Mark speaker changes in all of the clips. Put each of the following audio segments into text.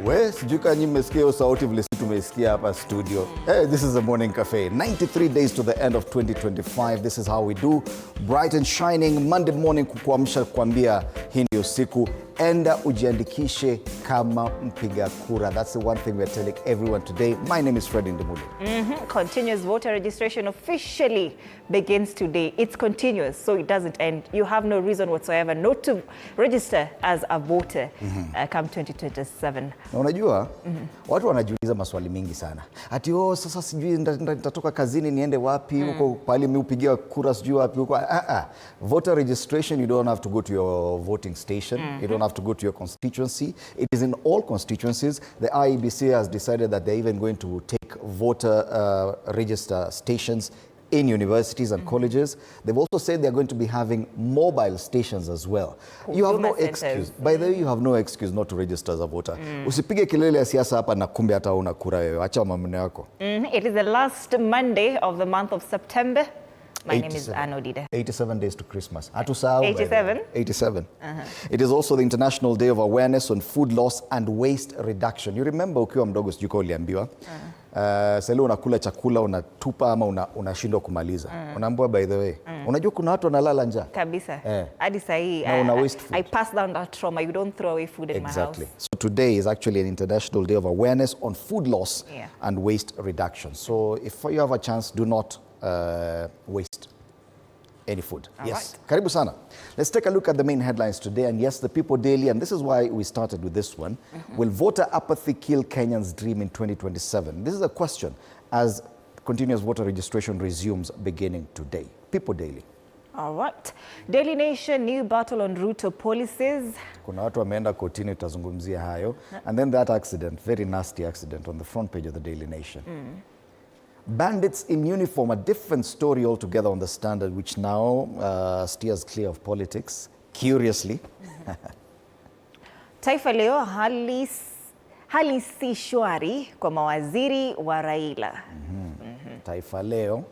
Speaker 1: We, sijui kama nyinyi mmesikia sauti vile sisi tumesikia hapa studio. Hey, this is the Morning Cafe. 93 days to the end of 2025. This is how we do. Bright and shining Monday morning kukuamsha kuambia hii ndio siku. Enda ujiandikishe kama mpiga kura. That's the one thing we're telling everyone today. My name is Fred Ndimuli.
Speaker 2: Continuous voter registration officially begins today. It's continuous, so it doesn't end. You have no reason whatsoever not to register as a voter come 2027.
Speaker 1: Na unajua, watu wanajiuliza maswali mingi sana. Ati sasa sijui nitatoka kazini niende wapi huko pale meupigia kura sijui wapi huko. Voter registration, you don't have to go to your voting station. You don't have to go to your constituency. It is in all constituencies. The IEBC has decided that they're even going to take voter register stations in universities and colleges. They've also said they're going to be having mobile stations as well. You have no excuse. By the way, you have no excuse not to register as a voter. Usipige kelele ya siasa hapa na kumbe hata una kura wewe. Acha mambo yako.
Speaker 2: It is the last Monday of the month of September. My name is Anodida.
Speaker 1: 87 days to Christmas. Hatusahau.
Speaker 2: 87?
Speaker 1: 87. It is also the International Day of Awareness on Food Loss and Waste Reduction. You remember ukiwa mdogo sijui kwa uliambiwa. Sasa unakula chakula unatupa ama unashindwa kumaliza. Unaambiwa by the way. Unajua kuna watu wanalala njaa.
Speaker 2: Kabisa. Hadi sasa hii I pass down that trauma. You don't throw away food in my house.
Speaker 1: Exactly. So today is actually an International Day of Awareness on Food Loss and Waste Reduction. So if you have a chance, do not waste any food. Yes. Karibu sana. Let's take a look at the main headlines today. And yes, the People Daily, and this is why we started with this one. Will voter apathy kill Kenyans' dream in 2027? This is a question as continuous voter registration resumes beginning today. People Daily.
Speaker 2: All right. Daily Nation, new battle on Ruto policies.
Speaker 1: Kuna watu wameenda kotini, tutazungumzia hayo. And then that accident, very nasty accident on the front page of the Daily Nation. Bandits in uniform, a different story altogether on the Standard, which now steers clear of politics, curiously.
Speaker 2: Taifa Leo, hali si shwari kwa mawaziri wa Raila.
Speaker 1: Taifa Leo.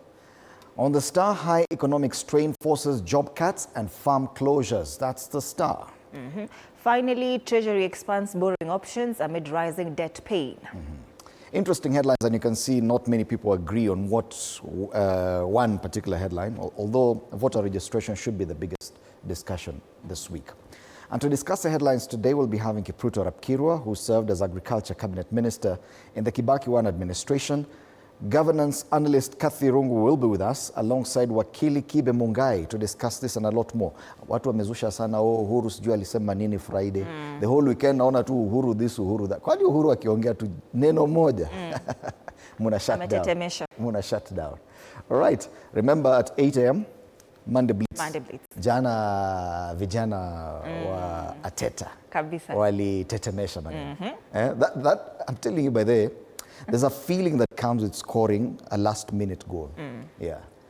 Speaker 1: On the Star, high economic strain forces job cuts and farm closures. That's the Star.
Speaker 2: Finally, Treasury expands borrowing options amid rising debt pain.
Speaker 1: Interesting headlines, and you can see not many people agree on what one particular headline, although voter registration should be the biggest discussion this week. And to discuss the headlines today, we'll be having Kipruto Rapkirwa, who served as Agriculture Cabinet Minister in the Kibaki One administration. Governance analyst Kathy Rungu will be with us alongside Wakili Kibe Mungai to discuss this and a lot more. Watu wamezusha sana Uhuru sijui alisema nini Friday. The whole weekend naona tu Uhuru this Uhuru that. Kwani Uhuru akiongea tu neno moja? Muna shut down. Muna shut down. All right. Remember at 8 a.m. Monday Blitz. Jana vijana wa Ateta.
Speaker 2: Kabisa.
Speaker 1: Wali tetemesha maneno. That I'm telling you by the way, there's a feeling that comes with scoring a last-minute goal.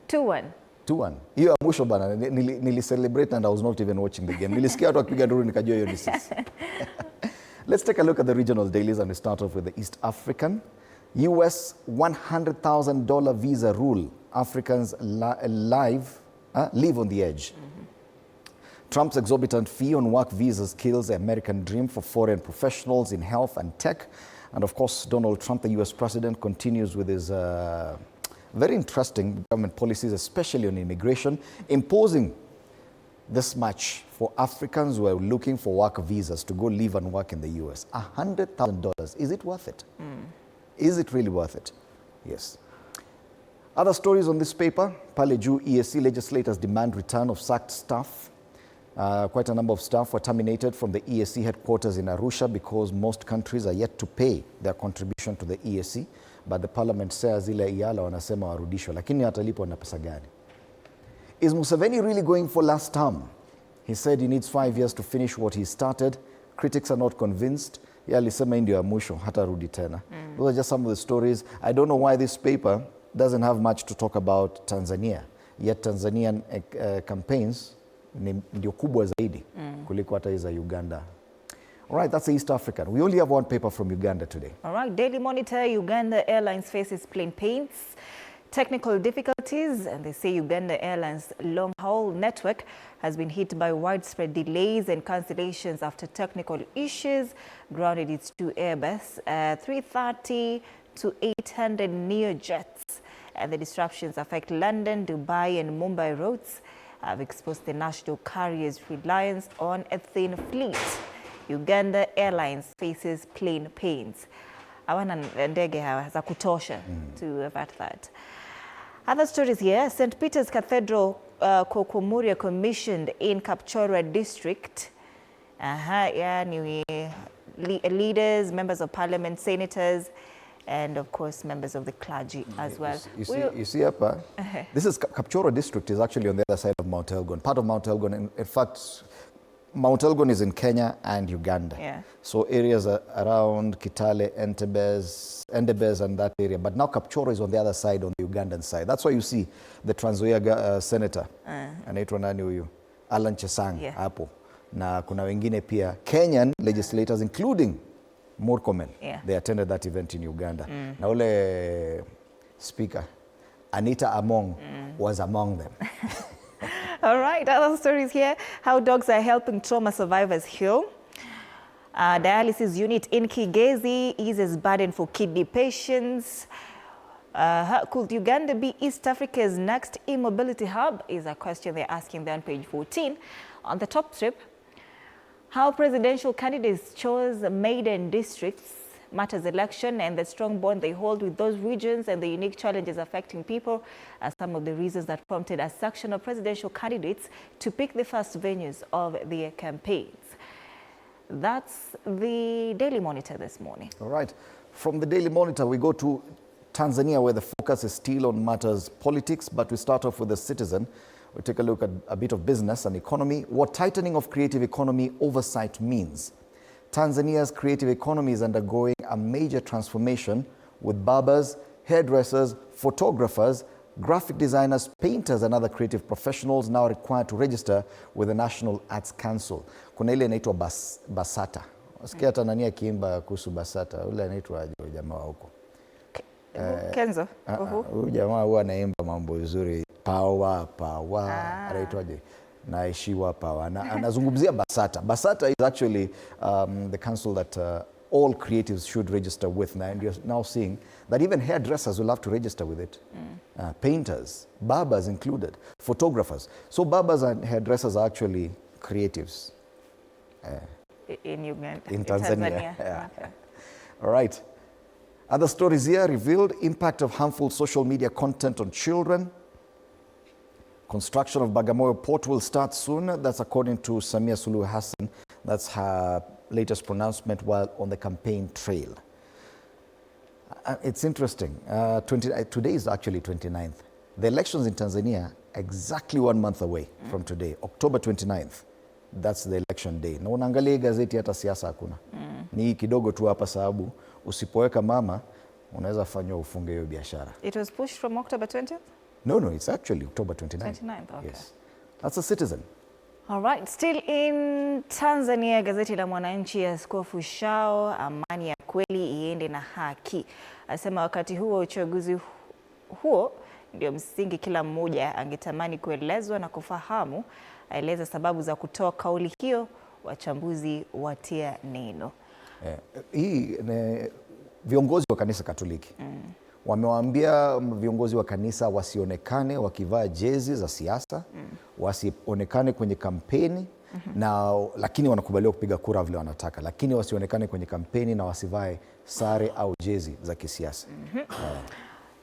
Speaker 2: 2-1.
Speaker 1: 2-1. Hiyo mwisho bana nili-celebrate and I was not even watching the game. Nilisikia watu wakipiga nduru nikajua hiyo ni sisi. Let's take a look at the regional dailies and we start off with the East African. US $100,000 visa rule. Africans live on the edge. Trump's exorbitant fee on work visas kills the American dream for foreign professionals in health and tech. And of course, Donald Trump, the US president, continues with his very interesting government policies, especially on immigration, imposing this much for Africans who are looking for work visas to go live and work in the US. $100,000. Is it worth it? Is it really worth it? Yes. Other stories on this paper. Pale juu, EAC legislators demand return of sacked staff. Quite a number of staff were terminated from the EAC headquarters in Arusha because most countries are yet to pay their contribution to the EAC. But the parliament says zile iala wanasema warudishwa. Lakini atalipwa na pesa gani? Is Museveni really going for last term? He said he needs 5 years to finish what he started. Critics are not convinced. Yeye alisema ndio ya mwisho hatarudi tena. Those are just some of the stories. I don't know why this paper doesn't have much to talk about Tanzania. Yet Tanzanian campaigns ndio kubwa zaidi kuliko hata za Uganda. All right, that's the East African. We only have one paper from Uganda today.
Speaker 2: All right, Daily Monitor, Uganda Airlines faces plane pains. technical difficulties, and they say Uganda Airlines long-haul network has been hit by widespread delays and cancellations after technical issues grounded its two Airbus 330 to 800 neo jets. And the disruptions affect London, Dubai and Mumbai routes, have exposed the national carrier's reliance on a thin fleet. Uganda Airlines faces plane pains. Hawana ndege za kutosha to avert that. Other stories here. St. Peter's Cathedral Kokomuria commissioned in Kapchorwa district. Leaders, members of parliament, senators, and of course members of the clergy as well.
Speaker 1: You see hapa, this is Kapchorwa district is actually on the other side of Mount Elgon, part of Mount Elgon. In fact, Mount Elgon is in Kenya and Uganda.
Speaker 2: Yeah.
Speaker 1: So areas around Kitale, Endebess and that area. But now Kapchorwa is on the other side, on the Ugandan side. That's why you see the Trans Nzoia senator, anaitwa nani huyu? Alan Chesang hapo. Na kuna wengine pia Kenyan legislators including Murkomen. They attended that event in Uganda. Na ule speaker, Anita Among, was among them.
Speaker 2: All right, other stories here. How dogs are helping trauma survivors heal. Dialysis unit in Kigezi eases burden for kidney patients. Could Uganda be East Africa's next e-mobility hub? Is a question they're asking there on page 14. On the top strip, how presidential candidates chose maiden districts matters election and the strong bond they hold with those regions and the unique challenges affecting people are some of the reasons that prompted a section of presidential candidates to pick the first venues of their campaigns. That's the Daily Monitor this morning. All
Speaker 1: right. From the Daily Monitor, we go to Tanzania, where the focus is still on matters politics, but we start off with the Citizen. We take a look at a bit of business and economy, what tightening of creative economy oversight means. Tanzania's creative economy is undergoing a major transformation, with barbers, hairdressers, photographers, graphic designers, painters and other creative professionals now required to register with the National Arts Council. Kuna ile inaitwa BASATA. Wasikia Tanzania akiimba kuhusu BASATA, ule anaitwa jamaa huko.
Speaker 2: Kenzo.
Speaker 1: Huyu jamaa huwa anaimba mambo nzuri, power, anaitwaje? Naishiwa power. Anazungumzia BASATA. BASATA is actually the council that all creatives should register with. And you're now seeing that even hairdressers will have to register with it. Painters, barbers included, photographers. So barbers and hairdressers are actually creatives.
Speaker 2: In Uganda.
Speaker 1: In Tanzania.
Speaker 2: Yeah. Okay.
Speaker 1: All right. Other stories here revealed impact of harmful social media content on children. Construction of Bagamoyo port will start soon. That's according to Samia Suluhu Hassan. That's her latest pronouncement while on the campaign trail. It's interesting. Today is actually 29th. The elections in Tanzania exactly 1 month away from today, October 29th. That's the election day. Na unaangalia gazeti hata siasa hakuna. Ni kidogo tu hapa sababu usipoweka mama unaweza fanywa ufunge hiyo biashara.
Speaker 2: It was pushed from October 20th?
Speaker 1: No, it's actually October 29th.
Speaker 2: 29th, okay.
Speaker 1: Yes. That's a Citizen.
Speaker 2: All right, still in Tanzania, gazeti la Mwananchi, Askofu Shao, amani ya kweli iende na haki. Asema wakati huo uchaguzi huo ndio msingi kila mmoja angetamani kuelezwa na kufahamu. Aeleza sababu za kutoa kauli hiyo, wachambuzi watia neno.
Speaker 1: Hii viongozi wa kanisa Katoliki wamewaambia viongozi wa kanisa wasionekane wakivaa jezi za siasa, wasionekane kwenye kampeni lakini wanakubaliwa kupiga kura vile wanataka, lakini wasionekane kwenye kampeni na wasivae sare au jezi za kisiasa.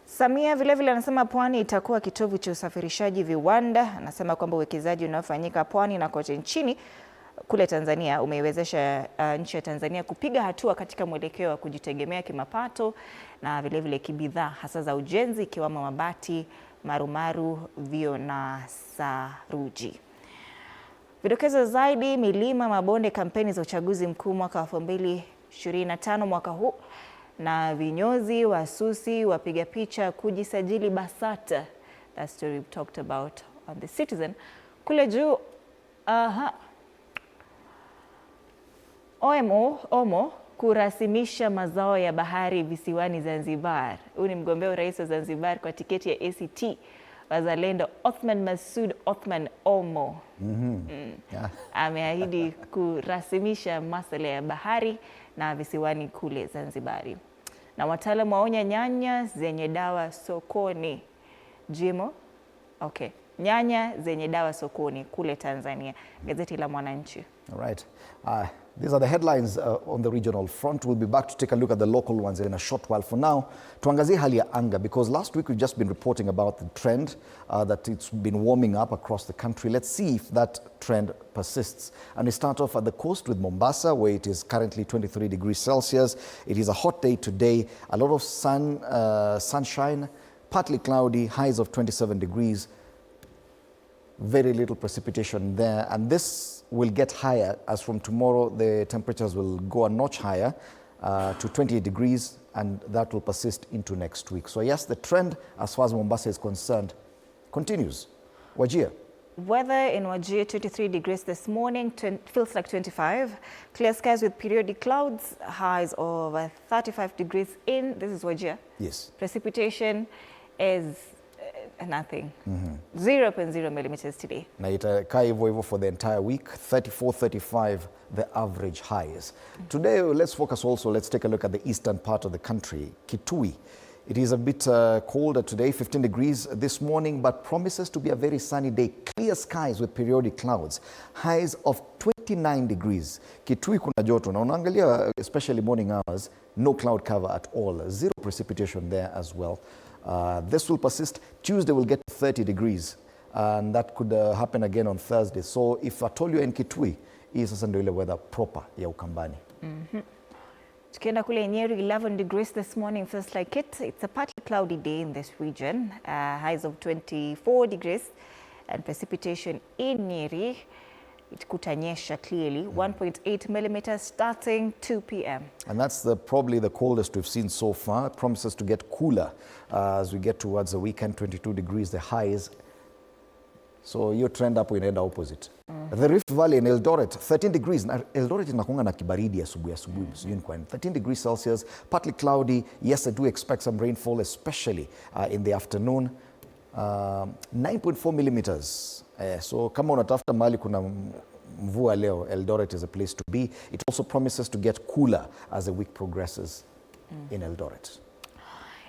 Speaker 2: Samia vilevile anasema pwani itakuwa kitovu cha usafirishaji viwanda. Anasema kwamba uwekezaji unaofanyika pwani na kote nchini kule Tanzania umeiwezesha nchi ya Tanzania kupiga hatua katika mwelekeo wa kujitegemea kimapato na vilevile kibidhaa hasa za ujenzi ikiwemo mabati, marumaru, vio na saruji. Vidokezo zaidi, milima, mabonde, kampeni za uchaguzi mkuu mwaka 2025 mwaka huu na vinyozi, wasusi, wapiga picha kujisajili BASATA. That story we talked about on the Citizen. Kule juu, OMO kurasimisha mazao ya bahari visiwani Zanzibar. Huyu ni mgombea urais wa Zanzibar kwa tiketi ya ACT Wazalendo Othman Masoud Othman Omo.
Speaker 1: Yeah.
Speaker 2: Ameahidi kurasimisha masuala ya bahari na visiwani kule Zanzibari. Na wataalamu waonya nyanya zenye dawa sokoni. Jimo? Okay. Nyanya zenye dawa sokoni kule Tanzania. Gazeti la Mwananchi.
Speaker 1: All right. These are the headlines on the regional front. We'll be back to take a look at the local ones in a short while. For now, tuangazie hali ya anga, because last week we've just been reporting about the trend that it's been warming up across the country. Let's see if that trend persists. And we start off at the coast with Mombasa, where it is currently 23 degrees Celsius. It is a hot day today. A lot of sunshine, partly cloudy, highs of 27 degrees. Very little precipitation there, and this will get higher as from tomorrow the temperatures will go a notch higher to 28 degrees, and that will persist into next week. So yes, the trend as far as Mombasa is concerned continues. Wajir.
Speaker 2: Weather in Wajir, 23 degrees this morning, feels like 25. Clear skies with periodic clouds, highs of 35 degrees in, this is Wajir.
Speaker 1: Yes.
Speaker 2: Precipitation is nothing. 0.0 millimeters today.
Speaker 1: Na itakaa hivyo hivyo for the entire week, 34, 35 the average highs. Today let's focus also, let's take a look at the eastern part of the country, Kitui. It is a bit colder today, 15 degrees this morning, but promises to be a very sunny day. Clear skies with periodic clouds. Highs of 29 degrees. Kitui kuna joto. Na unaangalia, especially morning hours, no cloud cover at all. Zero precipitation there as well. This will persist. Tuesday will get to 30 degrees. And that could happen again on Thursday. So if I told you in Kitui, hii sasa ndio ile weather proper ya Ukambani.
Speaker 2: Tukienda kule Nyeri, 11 degrees this morning, feels like it. It's a partly cloudy day in this region. Highs of 24 degrees, and precipitation in Nyeri, it kutanyesha clearly, 1.8 millimeters starting 2 p.m. And
Speaker 1: that's probably the coldest we've seen so far. It promises to get cooler as we get towards the weekend, 22 degrees, the highs. So your trend up inaenda opposite. The Rift Valley in Eldoret, 13 degrees. Eldoret inakuanga na kibaridi asubuhi. 13 degrees Celsius, partly cloudy. Yes, I do expect some rainfall, especially in the afternoon. 9.4 millimeters. So kama unatafuta mahali kuna mvua leo, Eldoret is a place to be. It also promises to get cooler as the week progresses in Eldoret.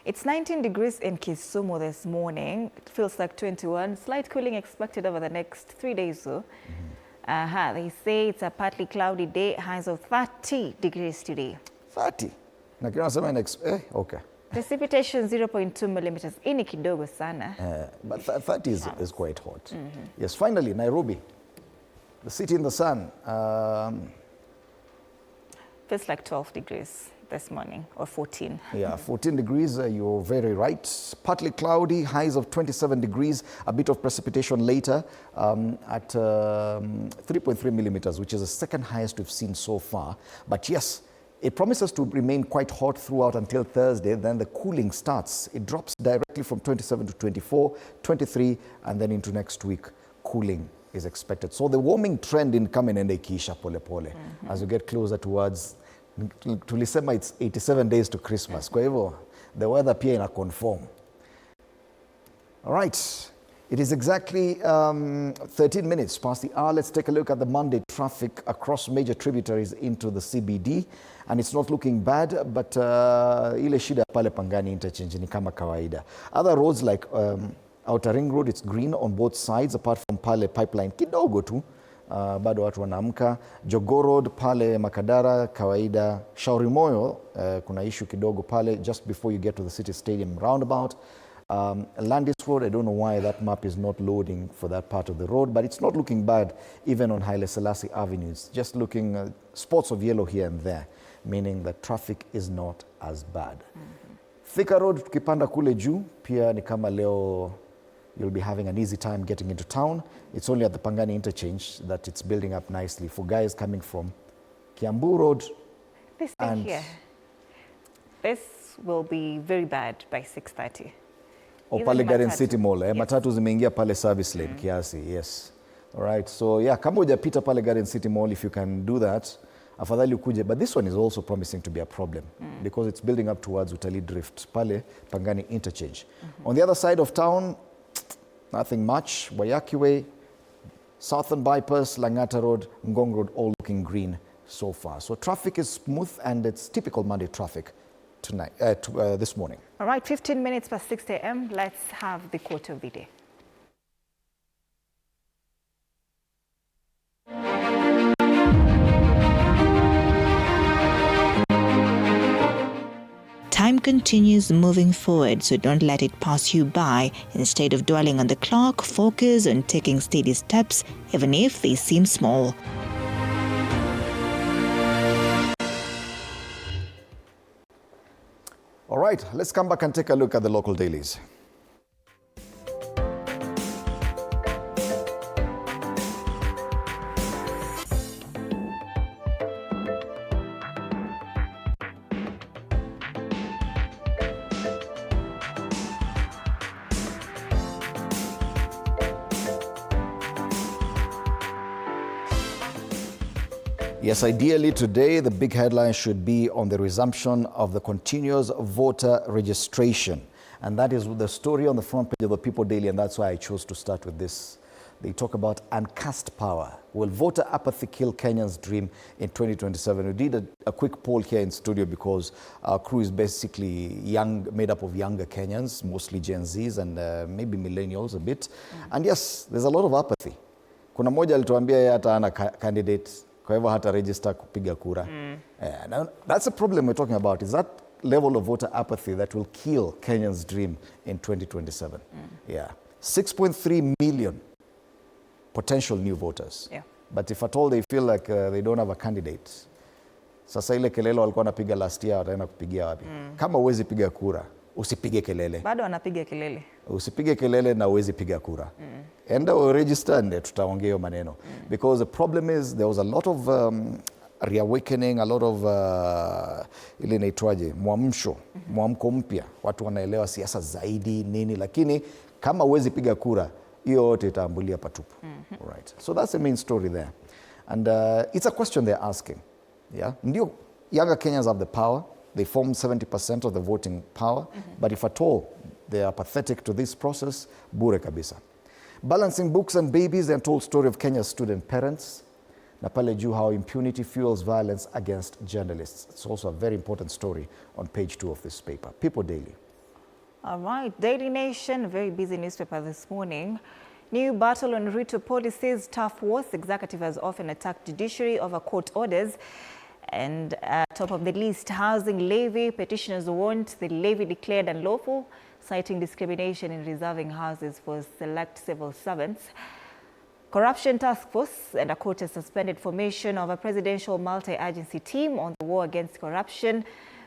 Speaker 2: It's 19 degrees in Kisumu this morning. It feels like 21. Slight cooling expected over the next 3 days though. They say it's a partly cloudy day, highs of 30 degrees today.
Speaker 1: 30? Na kina nasema okay.
Speaker 2: Precipitation 0.2 millimeters. Ini kidogo sana.
Speaker 1: But 30 is quite hot. Yes, finally, Nairobi, the city in the sun.
Speaker 2: Feels like 12 degrees this morning, or 14.
Speaker 1: Yeah, 14 degrees, you're very right. Partly cloudy, highs of 27 degrees, a bit of precipitation later at 3.3 millimeters, which is the second highest we've seen so far. But yes, it promises to remain quite hot throughout until Thursday. Then the cooling starts. It drops directly from 27 to 24, 23, and then into next week, cooling is expected. So the warming trend in kama inaenda ikiisha pole pole as we get closer towards, tulisema it's 87 days to Christmas. Kwa hivyo, the weather pia ina conform. All right. It is exactly 13 minutes past the hour. Let's take a look at the Monday traffic across major tributaries into the CBD. And it's not looking bad, but ile shida pale Pangani interchange ni kama kawaida. Other roads like Outer Ring Road, it's green on both sides, apart from pale Pipeline kidogo tu. Bado watu wanaamka. Jogoo Road pale Makadara kawaida. Shauri Moyo kuna issue kidogo pale just before you get to the City Stadium roundabout. Landis Road, I don't know why that map is not loading for that part of the road, but it's not looking bad even on Haile Selassie Avenue. It's just looking spots of yellow here and there, meaning that traffic is not as bad. Thika Road, tukipanda kule juu, pia ni kama leo you'll be having an easy time getting into town. It's only at the Pangani interchange that it's building up nicely for guys coming from Kiambu Road.
Speaker 2: This thing here, this will be very bad by 6:30.
Speaker 1: O pale Garden City Mall, matatu zimeingia pale service lane kiasi, yes. All right, so yeah, kama hujapita pale Garden City Mall, if you can do that, afadhali ukuje. But this one is also promising to be a problem because it's building up towards Utalii Drift, pale Pangani interchange. On the other side of town, nothing much. Wayaki Way, Southern Bypass, Langata Road, Ngong Road, all looking green so far. So traffic is smooth and it's typical Monday traffic tonight, this morning.
Speaker 2: All right, 15 minutes past 6 a.m. Let's have the quote of the day.
Speaker 3: Time continues moving forward, so don't let it pass you by. Instead of dwelling on the clock, focus on taking steady steps, even if they seem small.
Speaker 1: All right, let's come back and take a look at the local dailies. Yes, ideally today, the big headline should be on the resumption of the continuous voter registration. And that is the story on the front page of the People Daily, and that's why I chose to start with this. They talk about uncast power. Will voter apathy kill Kenyans' dream in 2027? We did a quick poll here in studio because our crew is basically young, made up of younger Kenyans, mostly Gen Zs and maybe millennials a bit. And yes, there's a lot of apathy. Kuna moja alituambia yeye hata ana candidate, kwa hivyo hata register kupiga kura. Now, that's a problem we're talking about, is that level of voter apathy that will kill Kenyans' dream in 2027. Yeah, 6.3 million potential new voters.
Speaker 2: Yeah.
Speaker 1: But if at all they feel like they don't have a candidate, sasa ile kelele walikuwa wanapiga last year wataenda kupigia wapi? Kama uwezi piga kura, usipige kelele.
Speaker 2: Bado wanapiga kelele.
Speaker 1: Usipige kelele na uwezi piga kura. Enda uregister and tutaongea hiyo maneno. Because the problem is there was a lot of reawakening, a lot of ile inaitwaje, mwamko mpya. Watu wanaelewa siasa zaidi nini, lakini kama uwezi piga kura, hiyo yote itaambulia patupu. Right. So that's the main story there. And it's a question they're asking. Yeah. Ndio, younger Kenyans have the power. They form 70% of the voting power. But if at all they are pathetic to this process, bure kabisa. Balancing books and babies, the untold story of Kenya's student parents. Na pale juu, how impunity fuels violence against journalists. It's also a very important story on page 2 of this paper. People Daily.
Speaker 2: All right, Daily Nation, very busy newspaper this morning. New battle on Ruto policies, tough wars. Executive has often attacked judiciary over court orders. And top of the list, housing levy. Petitioners want the levy declared unlawful, citing discrimination in reserving houses for select civil servants. Corruption task force and a court has suspended formation of a presidential multi-agency team on the war against corruption.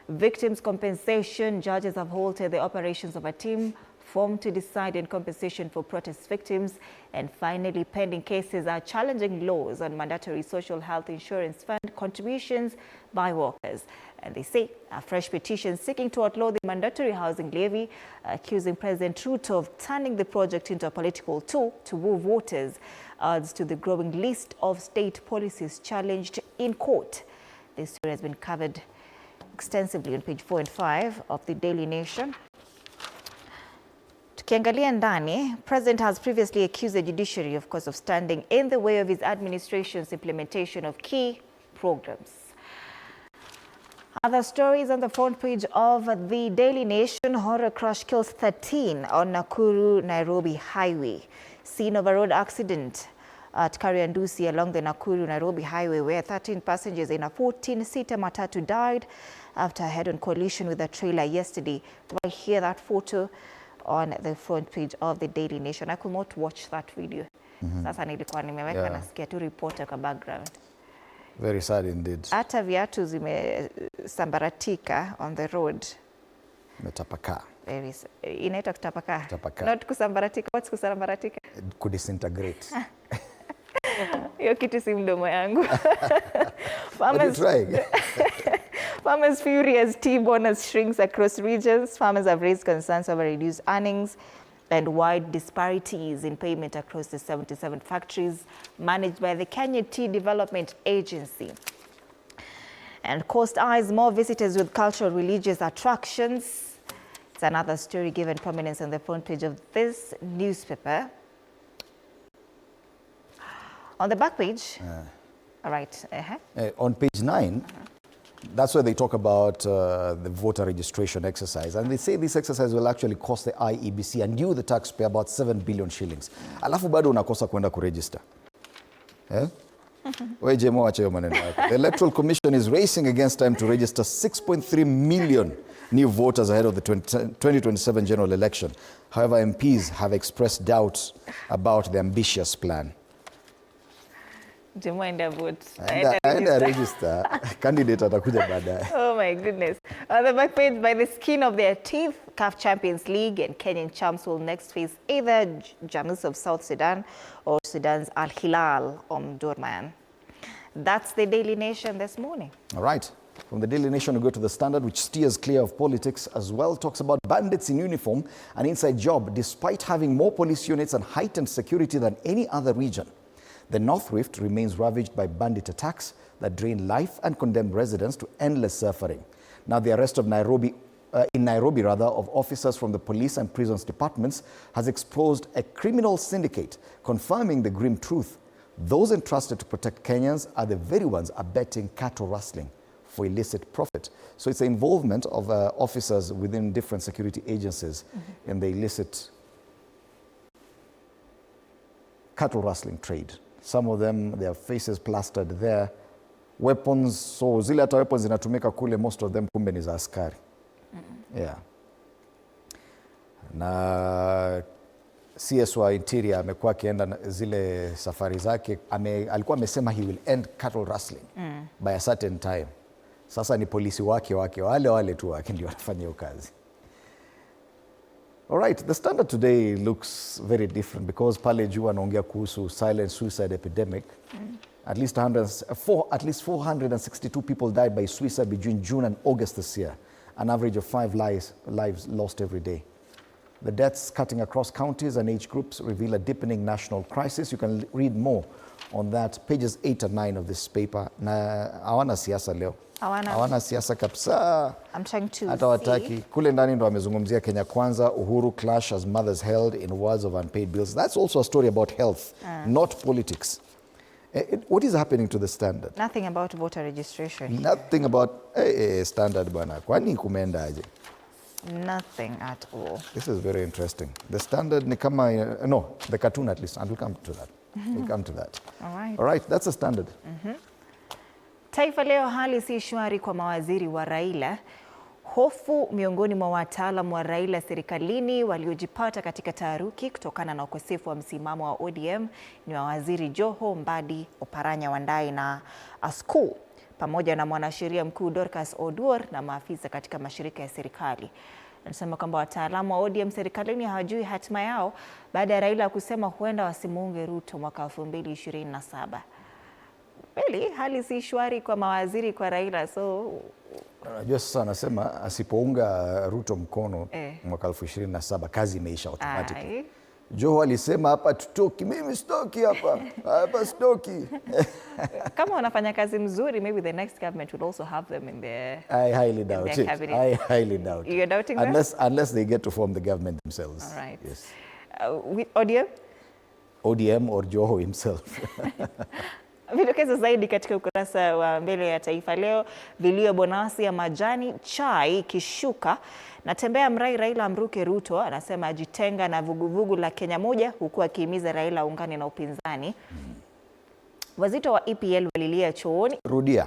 Speaker 2: Victims compensation. Judges have halted the operations of a team formed to decide on compensation for protest victims. And finally, pending cases are challenging laws on mandatory social health insurance fund contributions by workers. And they say a fresh petition seeking to outlaw the mandatory housing levy, accusing President Ruto of turning the project into a political tool to woo voters, adds to the growing list of state policies challenged in court. This story has been covered extensively on page 4 and 5 of the Daily Nation. Tukiangalia ndani, President has previously accused the judiciary, of course, of standing in the way of his administration's implementation of key programs. Other stories on the front page of the Daily Nation. Horror crash kills 13 on Nakuru-Nairobi highway. Scene of a road accident at Kariandusi along the Nakuru-Nairobi highway, where 13 passengers in a 14-seater matatu died after a head-on collision with a trailer yesterday. Right here, that photo on the front page of the Daily Nation. I could not watch that video. Sasa nilikuwa nimeweka nasikia tu reporter kwa background.
Speaker 1: Very sad indeed.
Speaker 2: Hata viatu zimesambaratika on the road.
Speaker 1: Metapaka.
Speaker 2: Inaitwa kutapaka.
Speaker 1: Kutapaka.
Speaker 2: Not kusambaratika. What's kusambaratika?
Speaker 1: Kudisintegrate.
Speaker 2: Hiyo kitu si mdomo yangu. Farmers fury as tea bonus shrinks across regions. Farmers have raised concerns over reduced earnings and wide disparities in payment across the 77 factories managed by the Kenya Tea Development Agency. And Coast eyes more visitors with cultural religious attractions. It's another story given prominence on the front page of this newspaper. On the back page, all right.
Speaker 1: On page 9, that's where they talk about the voter registration exercise. And they say this exercise will actually cost the IEBC and you, the taxpayer, about 7 billion shillings. Alafu bado unakosa kwenda kuregister. The Electoral Commission is racing against time to register 6.3 million new voters ahead of the 2027 general election. However, MPs have expressed doubts about the ambitious plan.
Speaker 2: Aenda
Speaker 1: register. Candidate atakuja baadaye.
Speaker 2: Oh my goodness. On the back page, by the skin of their teeth, CAF Champions League and Kenyan champs will next face either Jamus of South Sudan or Sudan's Al Hilal Omdurman. That's the Daily Nation this morning.
Speaker 1: All right. From the Daily Nation, we go to the Standard, which steers clear of politics as well. Talks about bandits in uniform, an inside job, despite having more police units and heightened security than any other region. The North Rift remains ravaged by bandit attacks that drain life and condemn residents to endless suffering. Now, the arrest of in Nairobi of officers from the police and prisons departments has exposed a criminal syndicate, confirming the grim truth. Those entrusted to protect Kenyans are the very ones abetting cattle rustling for illicit profit. So it's the involvement of officers within different security agencies in the illicit cattle rustling trade. Some of them, their faces plastered there. Weapons, so zile hata weapons zinatumika kule, most of them kumbe ni za askari. Yeah. Na CS wa Interior amekuwa akienda zile safari zake, alikuwa amesema he will end cattle rustling by a certain time. Sasa ni polisi wake wale tu wake ndio wanafanya hiyo kazi. All right, the Standard today looks very different because pale juu anaongea kuhusu silent suicide epidemic. At least 462 people died by suicide between June and August this year, an average of 5 lives lost every day. The deaths cutting across counties and age groups reveal a deepening national crisis. You can read more on that, pages 8 and 9 of this paper. Na hawana siasa leo. Hawana siasa kabisa.
Speaker 2: I'm trying to
Speaker 1: hata wataki. Kule ndani ndo amezungumzia Kenya Kwanza, Uhuru clash as mothers held in wars of unpaid bills. That's also a story about health, not politics. What is happening to the Standard?
Speaker 2: Nothing about voter registration.
Speaker 1: Nothing about Standard bwana. Kwani kumeenda aje?
Speaker 2: Nothing at all.
Speaker 1: This is very interesting. The Standard ni kama no, the cartoon at least, and we'll come to that. We'll come to that.
Speaker 2: All right.
Speaker 1: All right, that's the Standard.
Speaker 2: Taifa Leo, hali si shwari kwa mawaziri wa Raila. Hofu miongoni mwa wataalam wa Raila serikalini waliojipata katika taharuki kutokana na ukosefu wa msimamo wa ODM ni mawaziri Joho, Mbadi, Oparanya Wandayi na Asku, pamoja na mwanasheria mkuu Dorcas Oduor na maafisa katika mashirika ya serikali. Anasema kwamba wataalamu wa ODM serikalini hawajui hatima yao baada ya Raila kusema huenda wasimuunge Ruto mwaka 2027. Really, hali si shwari kwa mawaziri kwa Raila, so
Speaker 1: unajua sasa anasema asipounga Ruto mkono mwaka 2027 kazi imeisha automatically. Joho alisema hapa tutoki, mimi stoki hapa stoki.
Speaker 2: Kama wanafanya kazi mzuri, maybe the next government will also have them in their
Speaker 1: I highly doubt it. I highly doubt it.
Speaker 2: You're doubting that?
Speaker 1: Unless they get to form the government themselves.
Speaker 2: All right.
Speaker 1: Yes.
Speaker 2: With ODM?
Speaker 1: ODM or Joho himself.
Speaker 2: Vidokezo zaidi katika ukurasa wa mbele ya Taifa Leo. Vilio bonasi ya majani chai kishuka. Natembea mrai Raila amruke Ruto, anasema ajitenga na vuguvugu la Kenya moja, huku akihimiza Raila ungane na upinzani. Wazito wa EPL walilia chooni.
Speaker 1: Rudia.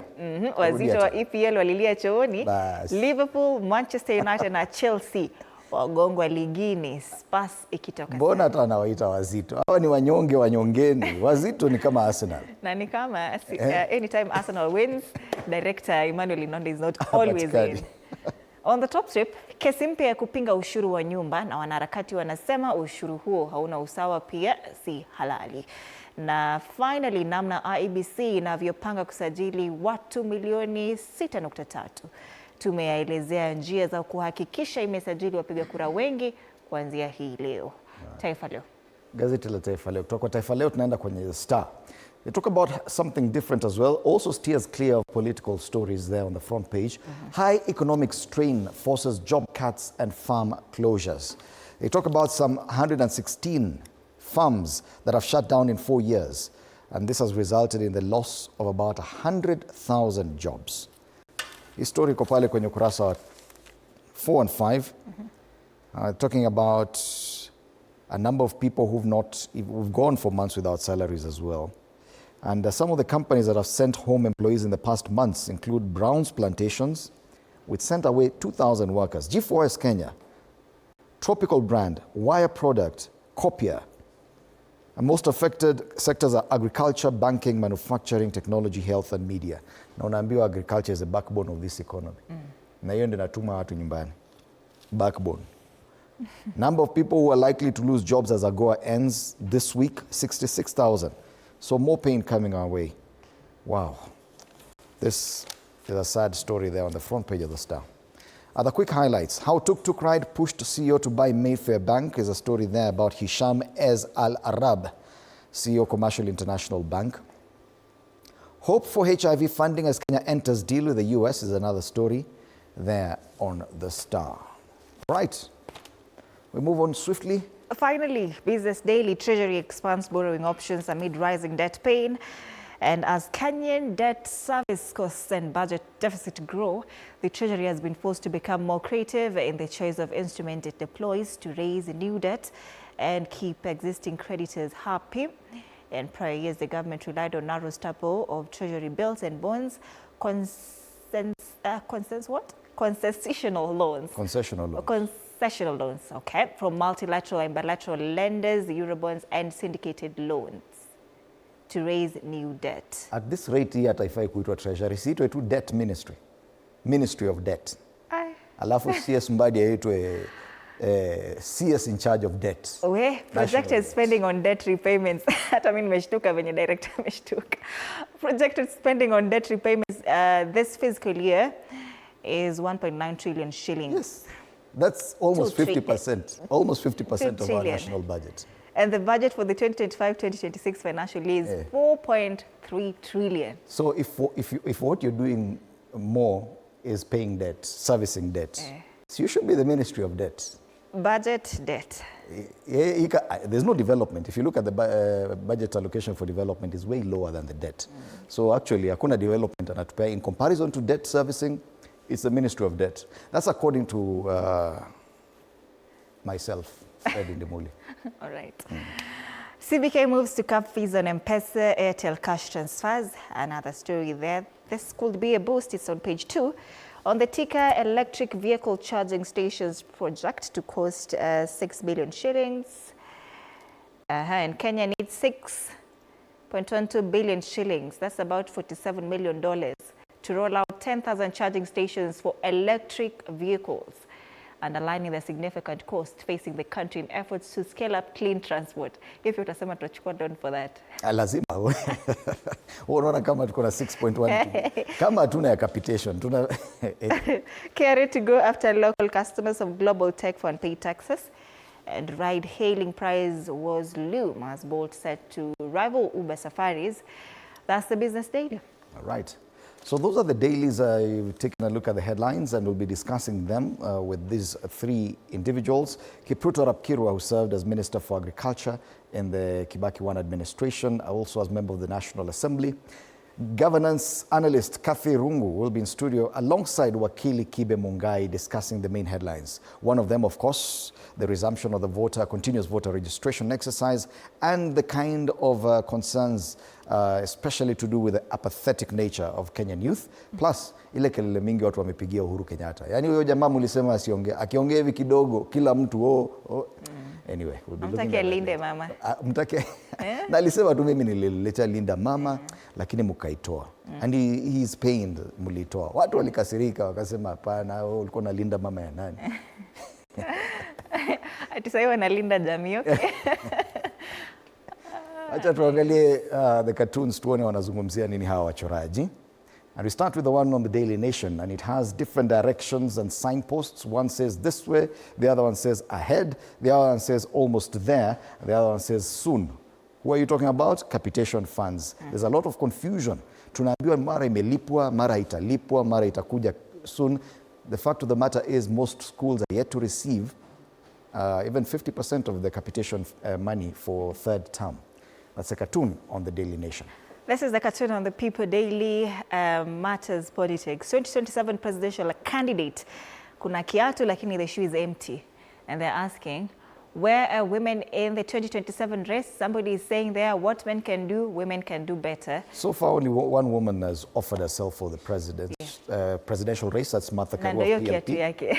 Speaker 2: Wazito wa EPL walilia chooni.
Speaker 1: Bas.
Speaker 2: Liverpool, Manchester United na Chelsea wagongwa ligini, Spurs ikitoka.
Speaker 1: Mbona hata anawaita wazito? Hawa ni wanyongeni. Wazito ni kama Arsenal.
Speaker 2: Na ni kama anytime Arsenal wins, director Emmanuel Inonde is not always in. On the top strip, kesi mpya ya kupinga ushuru wa nyumba, na wanaharakati wanasema ushuru huo hauna usawa, pia si halali. Na finally, namna IEBC inavyopanga kusajili watu milioni 6.3. Tumeyaelezea njia za kuhakikisha imesajili wapiga kura wengi kuanzia hii leo. Taifa Leo.
Speaker 1: Gazeti la Taifa Leo. Kutoka kwa Taifa Leo tunaenda kwenye Star. They talk about something different as well. Also steers clear of political stories there on the front page. High economic strain forces job cuts and farm closures. They talk about some 116 farms that have shut down in 4 years. And this has resulted in the loss of about 100,000 jobs. Hii story iko pale kwenye ukurasa wa 4 and 5. Talking about a number of people who've gone for months without salaries as well. And some of the companies that have sent home employees in the past months include Brown's Plantations, which sent away 2,000 workers. G4S Kenya, Tropical Brand, Wire Product, Copier. And most affected sectors are agriculture, banking, manufacturing, technology, health, and media. Na unaambiwa agriculture is the backbone of this economy. Na hiyo ndio inatuma watu nyumbani. Backbone. Number of people who are likely to lose jobs as AGOA ends this week, 66,000. So more pain coming our way. Wow. This is a sad story there on the front page of the Star. Other quick highlights. How Tuk Ride pushed CEO to buy Mayfair Bank is a story there about Hisham Ez Al Arab, CEO Commercial International Bank. Hope for HIV funding as Kenya enters deal with the US is another story there on the Star. Right. We move on swiftly.
Speaker 2: Finally, Business Daily, Treasury expands borrowing options amid rising debt pain. And as Kenyan debt service costs and budget deficit grow, the Treasury has been forced to become more creative in the choice of instrument it deploys to raise new debt and keep existing creditors happy. In prior years, the government relied on narrow staple of Treasury bills and bonds, concessional loans.
Speaker 1: Concessional loans.
Speaker 2: Concessional loans, okay, from multilateral and bilateral lenders, Eurobonds, and syndicated loans to raise new debt.
Speaker 1: At this rate, hii haifai kuitwa Treasury, siitwe tu Debt Ministry. Ministry of Debt. Alafu CS Mbadi aitwe CS in charge of debt.
Speaker 2: Projected spending on debt repayments. Hata mimi nimeshtuka venye director ameshtuka. Projected spending on debt repayments this fiscal year is 1.9 trillion shillings.
Speaker 1: Yes. That's almost 50%. Almost 50% of our national budget.
Speaker 2: And the budget for the 2025-2026 financial year is 4.3 trillion. So
Speaker 1: if what you're doing more is paying debt, servicing debt, so you should be the Ministry of Debt.
Speaker 2: Budget debt.
Speaker 1: There's no development. If you look at the budget allocation for development, it's way lower than the debt. So actually, hakuna development anatupea. In comparison to debt servicing, it's the Ministry of Debt. That's according to myself, Fred Indimuli.
Speaker 2: All right. CBK moves to cap fees on M-Pesa, Airtel cash transfers. Another story there. This could be a boost. It's on page 2. On the ticker, electric vehicle charging stations project to cost 6 billion shillings. And Kenya needs 6.12 billion shillings. That's about $47 million to roll out 10,000 charging stations for electric vehicles, underlining the significant cost facing the country in efforts to scale up clean transport. If utasema tutachukua down for that.
Speaker 1: Lazima. Unaona kama tuko na 6.1. Kama hatuna ya capitation, tuna
Speaker 2: Carry to go after local customers of global tech for unpaid taxes. And ride-hailing price was loom as Bolt set to rival Uber safaris. That's the Business Daily.
Speaker 1: All right. So those are the dailies. We've taken a look at the headlines and we'll be discussing them with these three individuals. Kipruto Rapkirwa, who served as Minister for Agriculture in the Kibaki 1 administration, also as member of the National Assembly. Governance analyst Kathy Rungu will be in studio alongside Wakili Kibe Mungai discussing the main headlines. One of them, of course, the resumption of the continuous voter registration exercise and the kind of concerns, especially to do with the apathetic nature of Kenyan youth. Plus, ile kelele mingi watu wamepigia Uhuru Kenyatta. Yani huyo jamaa mulisema asiongea. Akiongea hivi kidogo, kila mtu Anyway, we'll be looking at
Speaker 2: linde mama.
Speaker 1: Mtake. Na alisema tu mimi nilileta linda mama, lakini mukaitoa. And he is pained mulitoa. Watu walikasirika wakasema hapana, ulikuwa na linda mama ya nani?
Speaker 2: Ati sasa wanalinda jamii, okay?
Speaker 1: Acha tuangalie the cartoons tuone wanazungumzia nini hawa wachoraji. And we start with the one on the Daily Nation, and it has different directions and signposts. One says this way, the other one says ahead, the other one says almost there, the other one says soon. Who are you talking about? Capitation funds. There's a lot of confusion. Tunaambiwa mara imelipwa, mara italipwa, mara itakuja soon. The fact of the matter is most schools are yet to receive even 50% of the capitation money for third term. That's a cartoon on the Daily Nation.
Speaker 2: This is the cartoon on the People Daily Matters Politics. 2027 presidential candidate. Kuna kiatu lakini the shoe is empty. And they're asking, where are women in the 2027 race? Somebody is saying there, what men can do, women can do better.
Speaker 1: So far, only one woman has offered herself for the presidential race. That's Martha Karua of PLP.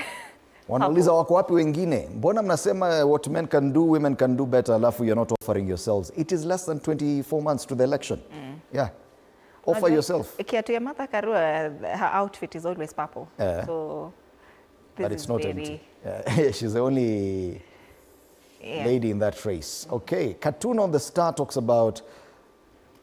Speaker 1: Wanauliza wako wapi wengine? Mbona mnasema what men can do, women can do better, alafu you're not offering yourselves? It is less than 24 months to the election. Yeah. Offer yourself.
Speaker 2: Kiatu ya Martha Karua, her outfit is always purple. So this
Speaker 1: but it's
Speaker 2: is
Speaker 1: not
Speaker 2: very...
Speaker 1: empty. She's the only lady in that race. Okay, cartoon on the Star talks about,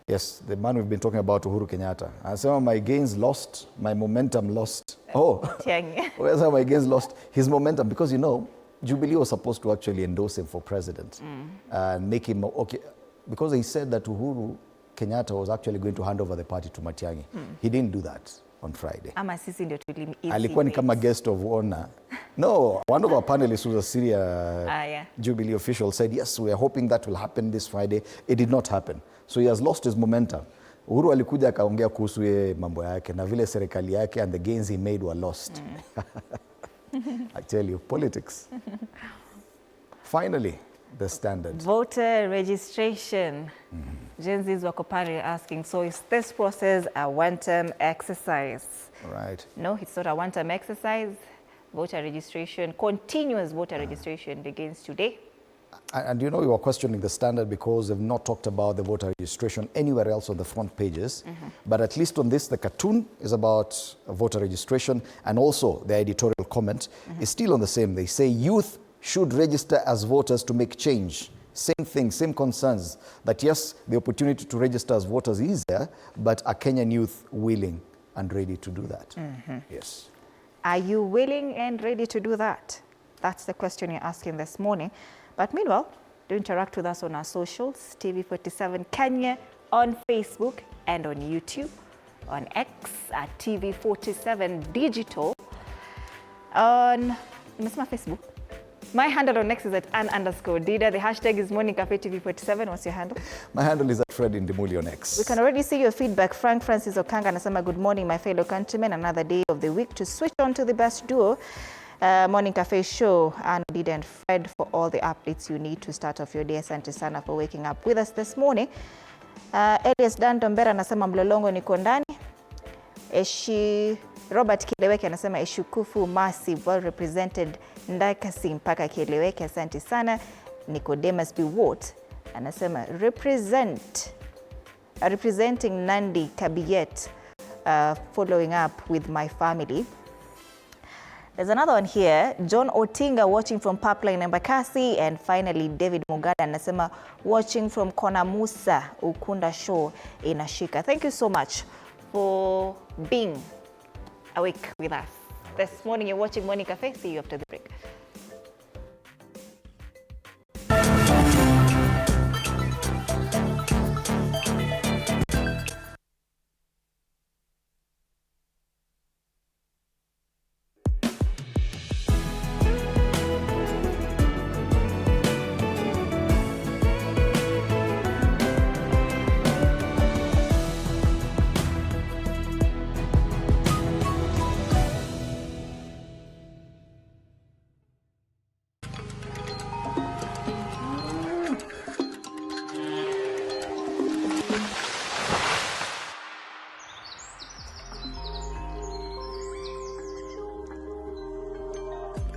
Speaker 1: yes, the man we've been talking about, Uhuru Kenyatta. I said, my gains lost, my momentum lost. Where's how my gains lost? His momentum, because you know, Jubilee was supposed to actually endorse him for president and make him, okay, because he said that Uhuru Kenyatta was actually going to hand over the party to Matiang'i. He didn't do that on Friday. Alikuwa ni kama guest of honor. No, one of our panelists who's a Syria Jubilee official said, yes, we are hoping that will happen this Friday. It did not happen. So he has lost his momentum. Uhuru alikuja akaongea kuhusu ye mambo yake na vile serikali yake and the gains he made were lost. I tell you, politics. Finally, the Standard.
Speaker 2: Voter registration. Gen Z's wako pale asking, so is this process a one-term exercise?
Speaker 1: Right.
Speaker 2: No, it's not a one-term exercise. Voter registration, continuous voter registration begins today.
Speaker 1: And you know, we were questioning the Standard because they've not talked about the voter registration anywhere else on the front pages. But at least on this, the cartoon is about voter registration, and also the editorial comment is still on the same. They say youth should register as voters to make change. Same thing, same concerns. That yes, the opportunity to register as voters is there, but are Kenyan youth willing and ready to do that? Yes.
Speaker 2: Are you willing and ready to do that? That's the question you're asking this morning. But meanwhile, do interact with us on our socials, TV47 Kenya, on Facebook and on YouTube, on X at TV47 Digital, on Facebook. My handle on X is at @Ann_Dida. The hashtag is Morning Cafe TV47. What's your handle?
Speaker 1: My handle is at Fred Indimuli on X.
Speaker 2: We can already see your feedback. Frank Francis Okanga anasema, good morning, my fellow countrymen. Another day of the week to switch on to the best duo. Morning Cafe show, and Dida and Fred, for all the updates you need to start off your day. Asante sana for waking up with us this morning. Elias Dan Dombera anasema mlolongo niko ndani. Robert Kileweke anasema Eshukufu massive, well represented Ndakasi mpaka Kileweke, asante sana. Nicodemus Biwot anasema representing Nandi Kabiyet, following up with my family. There's another one here, John Otinga watching from Pipeline Embakasi, and finally David Mugada anasema watching from Konamusa Ukunda Show in Ashika. Thank you so much for being awake with us. This morning you're watching Morning Cafe. See you after the break.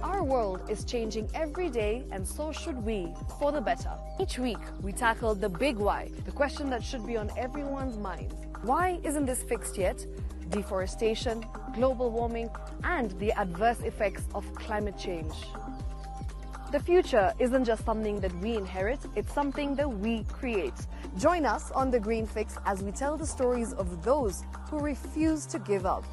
Speaker 4: Our world is changing every day, and so should we, for the better. Each week, we tackle the big why, the question that should be on everyone's mind. Why isn't this fixed yet? Deforestation, global warming, and the adverse effects of climate change. The future isn't just something that we inherit, it's something that we create. Join us on The Green Fix as we tell the stories of those who refuse to give up.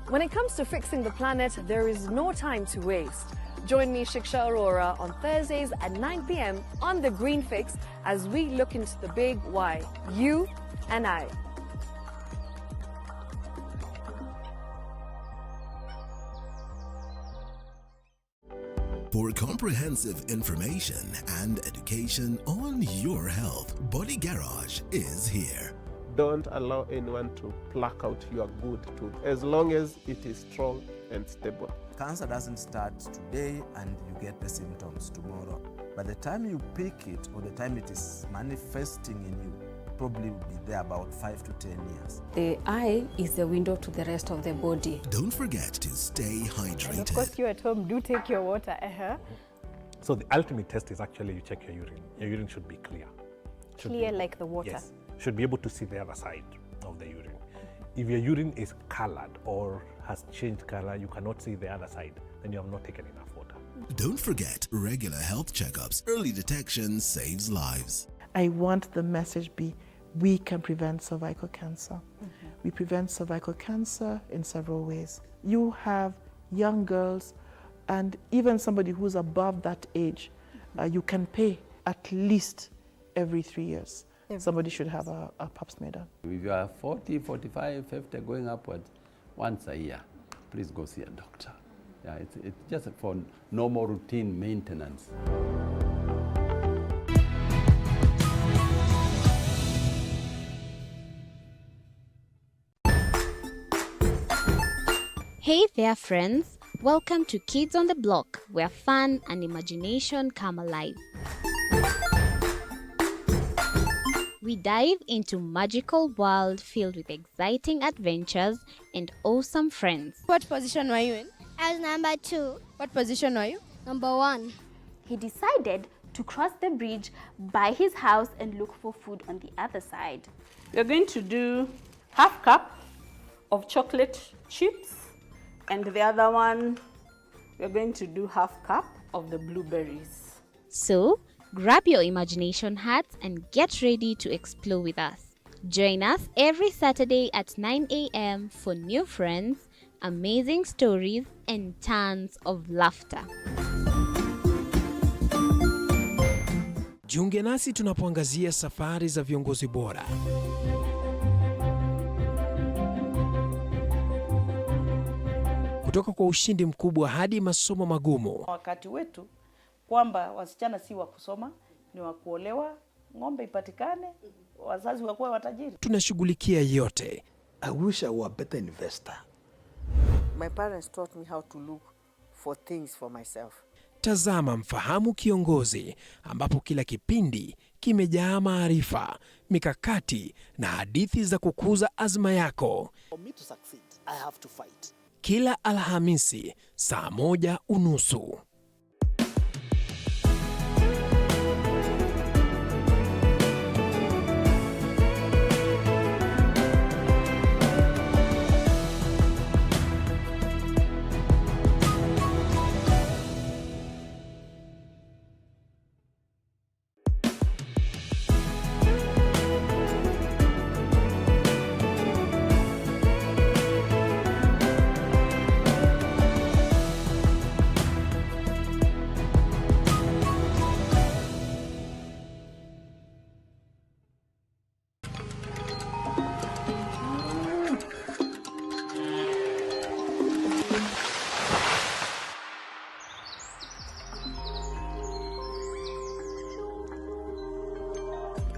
Speaker 4: When it comes to fixing the planet, there is no time to waste. Join me, Shiksha Arora, on Thursdays at 9 p.m. on The Green Fix as we look into the big why, you and I.
Speaker 5: For comprehensive information and education on your health, Body Garage is here.
Speaker 6: Don't allow anyone to pluck out your good tooth as long as it is strong and stable.
Speaker 7: Cancer doesn't start today and you get the symptoms tomorrow. By the time you pick it or the time it is manifesting in you, probably will be there about 5 to 10 years.
Speaker 8: The eye is the window to the rest of the body.
Speaker 5: Don't forget to stay hydrated.
Speaker 2: And of course, you at home do take your water.
Speaker 9: So the ultimate test is actually you check your urine. Your urine should be clear.
Speaker 2: Clear like the water?
Speaker 9: Yes. Should be able to see the other side of the urine. If your urine is colored or has changed color, you cannot see the other side, then you have not taken enough water.
Speaker 5: Don't forget regular health checkups. Early detection saves lives.
Speaker 10: I want the message be, we can prevent cervical cancer. We prevent cervical cancer in several ways. You have young girls and even somebody who's above that age, you can pay at least every 3 years. Somebody should have a pap smear done.
Speaker 11: If you are 40, 45, 50, going upward, once a year, please go see a doctor. Yeah, it's just for normal routine maintenance.
Speaker 12: Hey there, friends. Welcome to Kids on the Block, where fun and imagination come alive. We dive into magical world filled with exciting adventures and awesome friends.
Speaker 13: What position were you in?
Speaker 14: I was number 2.
Speaker 13: What position were you?
Speaker 14: Number 1.
Speaker 15: He decided to cross the bridge by his house and look for food on the other side.
Speaker 16: We're going to do half cup of chocolate chips, and the other one, we're going to do half cup of the blueberries.
Speaker 12: So, grab your imagination hats and get ready to explore with us. Join us every Saturday at 9 a.m. for new friends, amazing stories, and tons of laughter.
Speaker 17: Jiunge nasi tunapoangazia safari za viongozi bora. Kutoka kwa ushindi mkubwa hadi masomo magumu.
Speaker 18: Wakati wetu kwamba wasichana si wa kusoma, ni wa kuolewa, ng'ombe ipatikane, wazazi wakuwe watajiri.
Speaker 17: Tunashughulikia yote.
Speaker 19: I wish I were a better investor.
Speaker 20: My parents taught me how to look for things for myself.
Speaker 17: Tazama Mfahamu Kiongozi, ambapo kila kipindi kimejaa maarifa, mikakati na hadithi za kukuza azma yako.
Speaker 19: For me to succeed, I have to fight.
Speaker 17: Kila Alhamisi saa 1:30.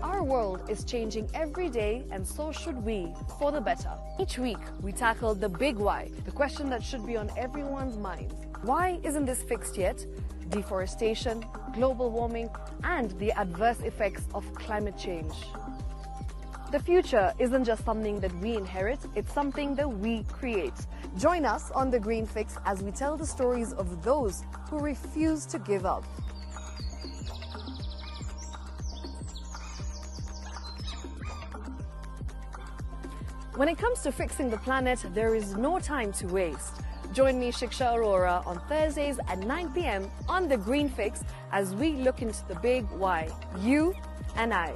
Speaker 4: Our world is changing every day, and so should we, for the better. Each week, we tackle the big why, the question that should be on everyone's minds. Why isn't this fixed yet? Deforestation, global warming, and the adverse effects of climate change. The future isn't just something that we inherit, it's something that we create. Join us on The Green Fix as we tell the stories of those who refuse to give up. When it comes to fixing the planet, there is no time to waste. Join me, Shiksha Arora, on Thursdays at 9 p.m. on The Green Fix as we look into the big why, you and I.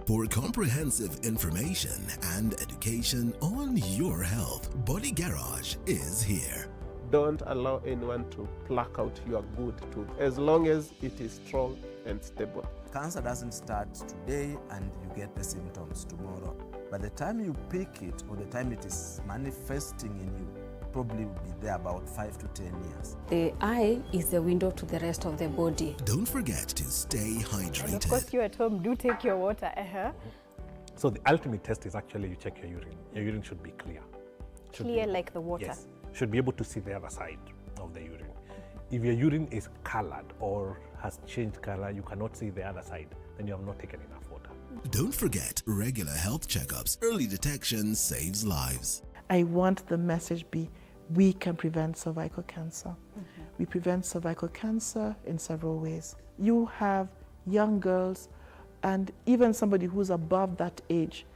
Speaker 5: For comprehensive information and education on your health, Body Garage is here.
Speaker 6: Don't allow anyone to pluck out your good tooth as long as it is strong and stable.
Speaker 7: Cancer doesn't start today and you get the symptoms tomorrow. By the time you pick it or the time it is manifesting in you, probably will be there about 5 to 10 years.
Speaker 8: The eye is the window to the rest of the body.
Speaker 5: Don't forget to stay hydrated.
Speaker 2: And of course, you at home do take your water.
Speaker 9: So the ultimate test is actually you check your urine. Your urine should be clear.
Speaker 2: Clear like the water?
Speaker 9: Yes. Should be able to see the other side of the urine. If your urine is colored or has changed color, you cannot see the other side, then you have not taken enough water.
Speaker 5: Don't forget regular health checkups. Early detection saves lives.
Speaker 10: I want the message be, we can prevent cervical cancer. We prevent cervical cancer in several ways. You have young girls and even somebody who's above that age,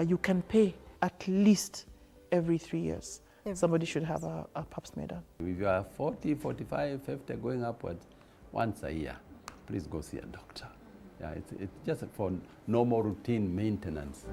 Speaker 10: you can pay at least every 3 years. Somebody should have a pap smear done.
Speaker 11: If you are 40, 45, 50, going upwards, once a year, please go see a doctor. Yeah, it's just for normal routine maintenance.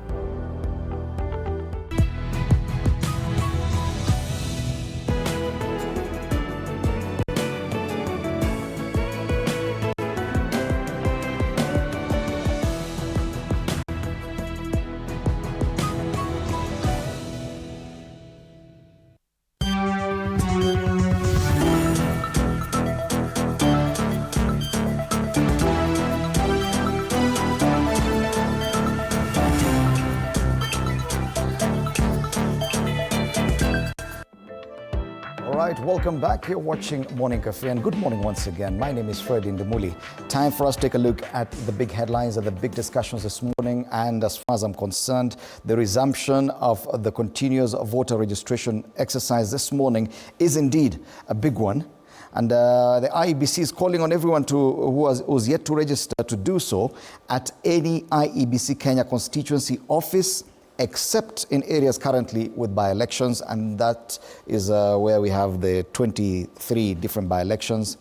Speaker 1: Welcome back. You're watching Morning Cafe, and good morning once again. My name is Freddy Ndimuli. Time for us to take a look at the big headlines and the big discussions this morning. And as far as I'm concerned, the resumption of the continuous voter registration exercise this morning is indeed a big one. And the IEBC is calling on everyone who's yet to register to do so at any IEBC Kenya constituency office, except in areas currently with by-elections, and that is where we have the 23 different by-elections.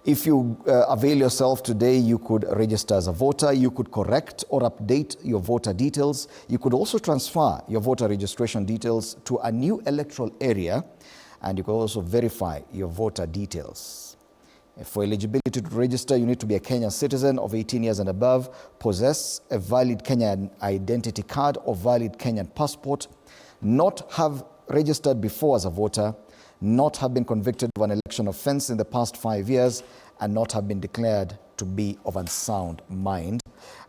Speaker 1: If you avail yourself today, you could register as a voter, you could correct or update your voter details, you could also transfer your voter registration details to a new electoral area, and you could also verify your voter details. For eligibility to register, you need to be a Kenyan citizen of 18 years and above, possess a valid Kenyan identity card or valid Kenyan passport, not have registered before as a voter, not have been convicted of an election offense in the past 5 years, and not have been declared to be of unsound mind.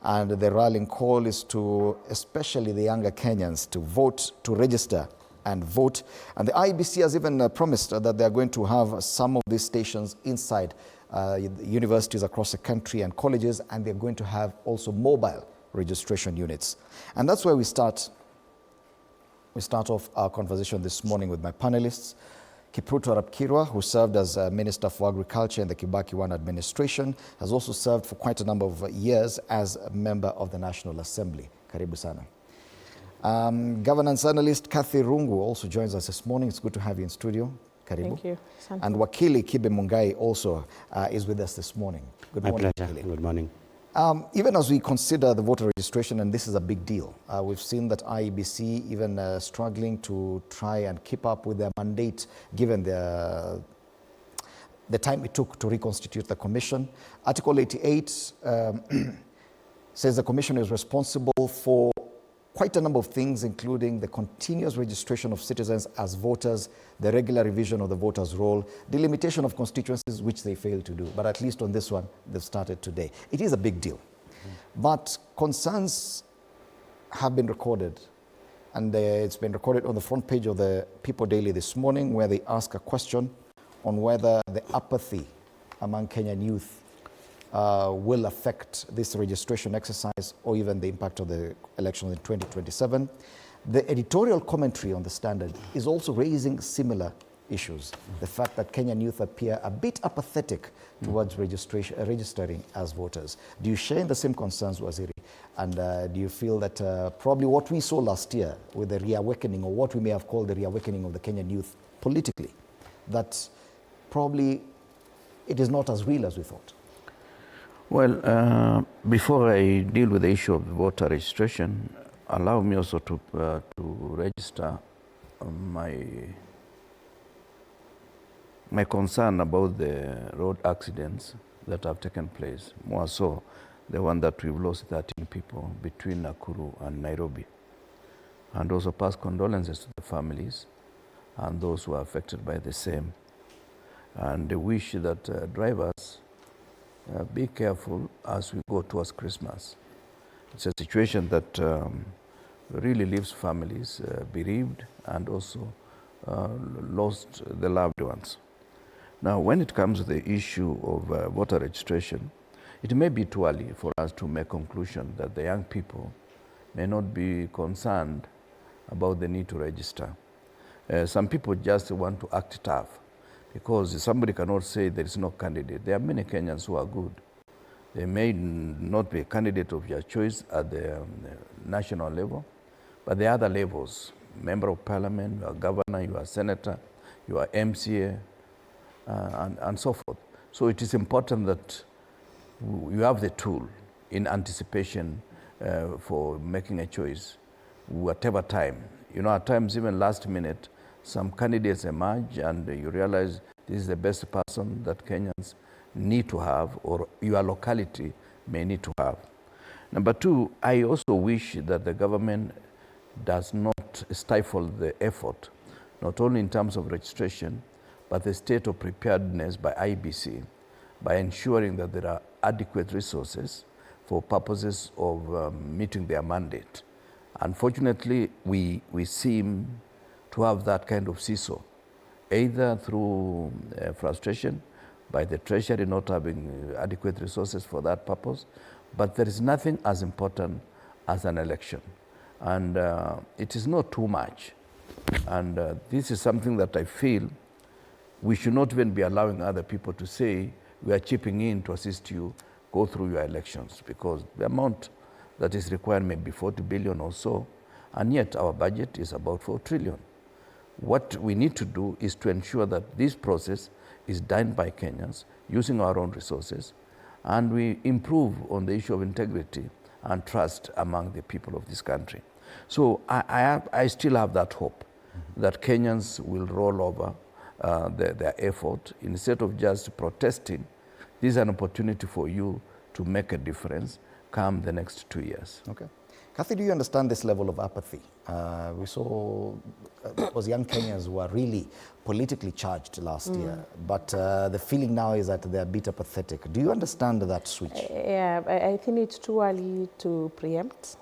Speaker 1: And the rallying call is to especially the younger Kenyans to vote, to register and vote. And the IEBC has even promised that they're going to have some of these stations inside universities across the country and colleges, and they're going to have also mobile registration units. And that's where we start off our conversation this morning with my panelists. Kipruto Rapkirwa, who served as Minister for Agriculture in the Kibaki 1 administration, has also served for quite a number of years as a member of the National Assembly. Karibu sana. Governance analyst Kathy Rungu also joins us this morning. It's good to have you in studio. Karibu.
Speaker 21: Thank you.
Speaker 1: And Wakili Kibe Mungai also is with us this morning. Good morning.
Speaker 21: My pleasure.
Speaker 1: Wakili.
Speaker 21: Good morning.
Speaker 1: Even as we consider the voter registration, and this is a big deal, we've seen that IEBC even struggling to try and keep up with their mandate given the time it took to reconstitute the commission. Article 88 says the commission is responsible for quite a number of things, including the continuous registration of citizens as voters, the regular revision of the voters' roll, delimitation of constituencies, which they failed to do. But at least on this one, they've started today. It is a big deal. But concerns have been recorded, and it's been recorded on the front page of the People Daily this morning, where they ask a question on whether the apathy among Kenyan youth will affect this registration exercise or even the impact of the elections in 2027. The editorial commentary on the Standard is also raising similar issues. The fact that Kenyan youth appear a bit apathetic towards registering as voters. Do you share the same concerns, Waziri? And do you feel that probably what we saw last year with the reawakening, or what we may have called the reawakening of the Kenyan youth politically, that probably it is not as real as we thought?
Speaker 21: Well, before I deal with the issue of voter registration, allow me also to register my concern about the road accidents that have taken place, more so the one that we've lost 13 people between Nakuru and Nairobi. And also pass condolences to the families and those who are affected by the same. And wish that drivers be careful as we go towards Christmas. It's a situation that really leaves families bereaved and also lost the loved ones. Now, when it comes to the issue of voter registration, it may be too early for us to make conclusion that the young people may not be concerned about the need to register. Some people just want to act tough because somebody cannot say there is no candidate. There are many Kenyans who are good. They may not be a candidate of your choice at the national level, but the other levels, member of parliament, you are governor, you are senator, you are MCA, and so forth. So it is important that you have the tool in anticipation for making a choice, whatever time. You know, at times, even last minute, some candidates emerge and you realize this is the best person that Kenyans need to have or your locality may need to have. Number two, I also wish that the government does not stifle the effort, not only in terms of registration, but the state of preparedness by IBC, by ensuring that there are adequate resources for purposes of meeting their mandate. Unfortunately, we seem to have that kind of seesaw, either through frustration by the Treasury not having adequate resources for that purpose, but there is nothing as important as an election. And it is not too much. And this is something that I feel we should not even be allowing other people to say, we are chipping in to assist you go through your elections, because the amount that is required may be 40 billion or so, and yet our budget is about 4 trillion. What we need to do is to ensure that this process is done by Kenyans using our own resources, and we improve on the issue of integrity and trust among the people of this country. So I still have that hope that Kenyans will roll over their effort. Instead of just protesting, this is an opportunity for you to make a difference come the next 2 years.
Speaker 1: Okay. Kathy, do you understand this level of apathy? We saw those young Kenyans who were really politically charged last year, but the feeling now is that they're a bit apathetic. Do you understand that switch?
Speaker 22: Yeah, I think it's too early to preempt.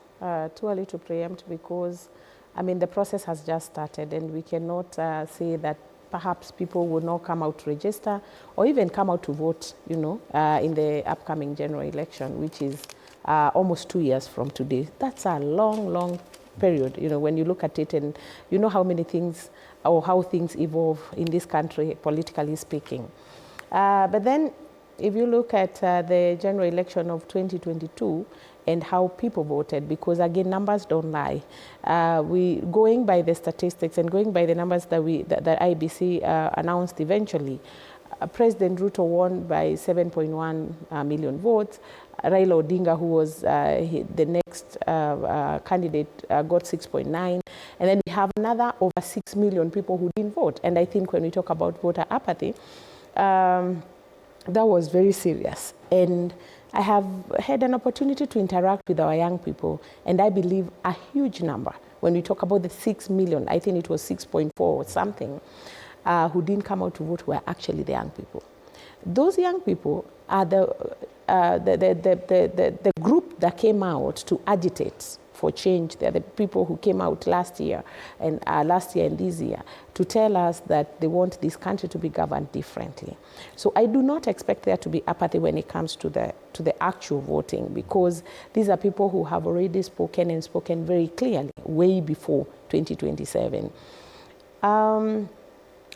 Speaker 22: Because, I mean, the process has just started, and we cannot say that perhaps people will not come out to register or even come out to vote, you know, in the upcoming general election, which is almost 2 years from today. That's a long, long period, you know, when you look at it, and you know how many things or how things evolve in this country, politically speaking. But then if you look at the general election of 2022 and how people voted, because again, numbers don't lie. Going by the statistics and going by the numbers that IBC announced eventually, President Ruto won by 7.1 million votes. Raila Odinga, who was the next candidate, got 6.9. And then we have another over 6 million people who didn't vote. And I think when we talk about voter apathy, that was very serious. And I have had an opportunity to interact with our young people, and I believe a huge number, when we talk about the 6 million, I think it was 6.4 or something, who didn't come out to vote were actually the young people. Those young people are the group that came out to agitate for change. They're the people who came out last year and this year to tell us that they want this country to be governed differently. So I do not expect there to be apathy when it comes to the actual voting, because these are people who have already spoken and spoken very clearly way before 2027.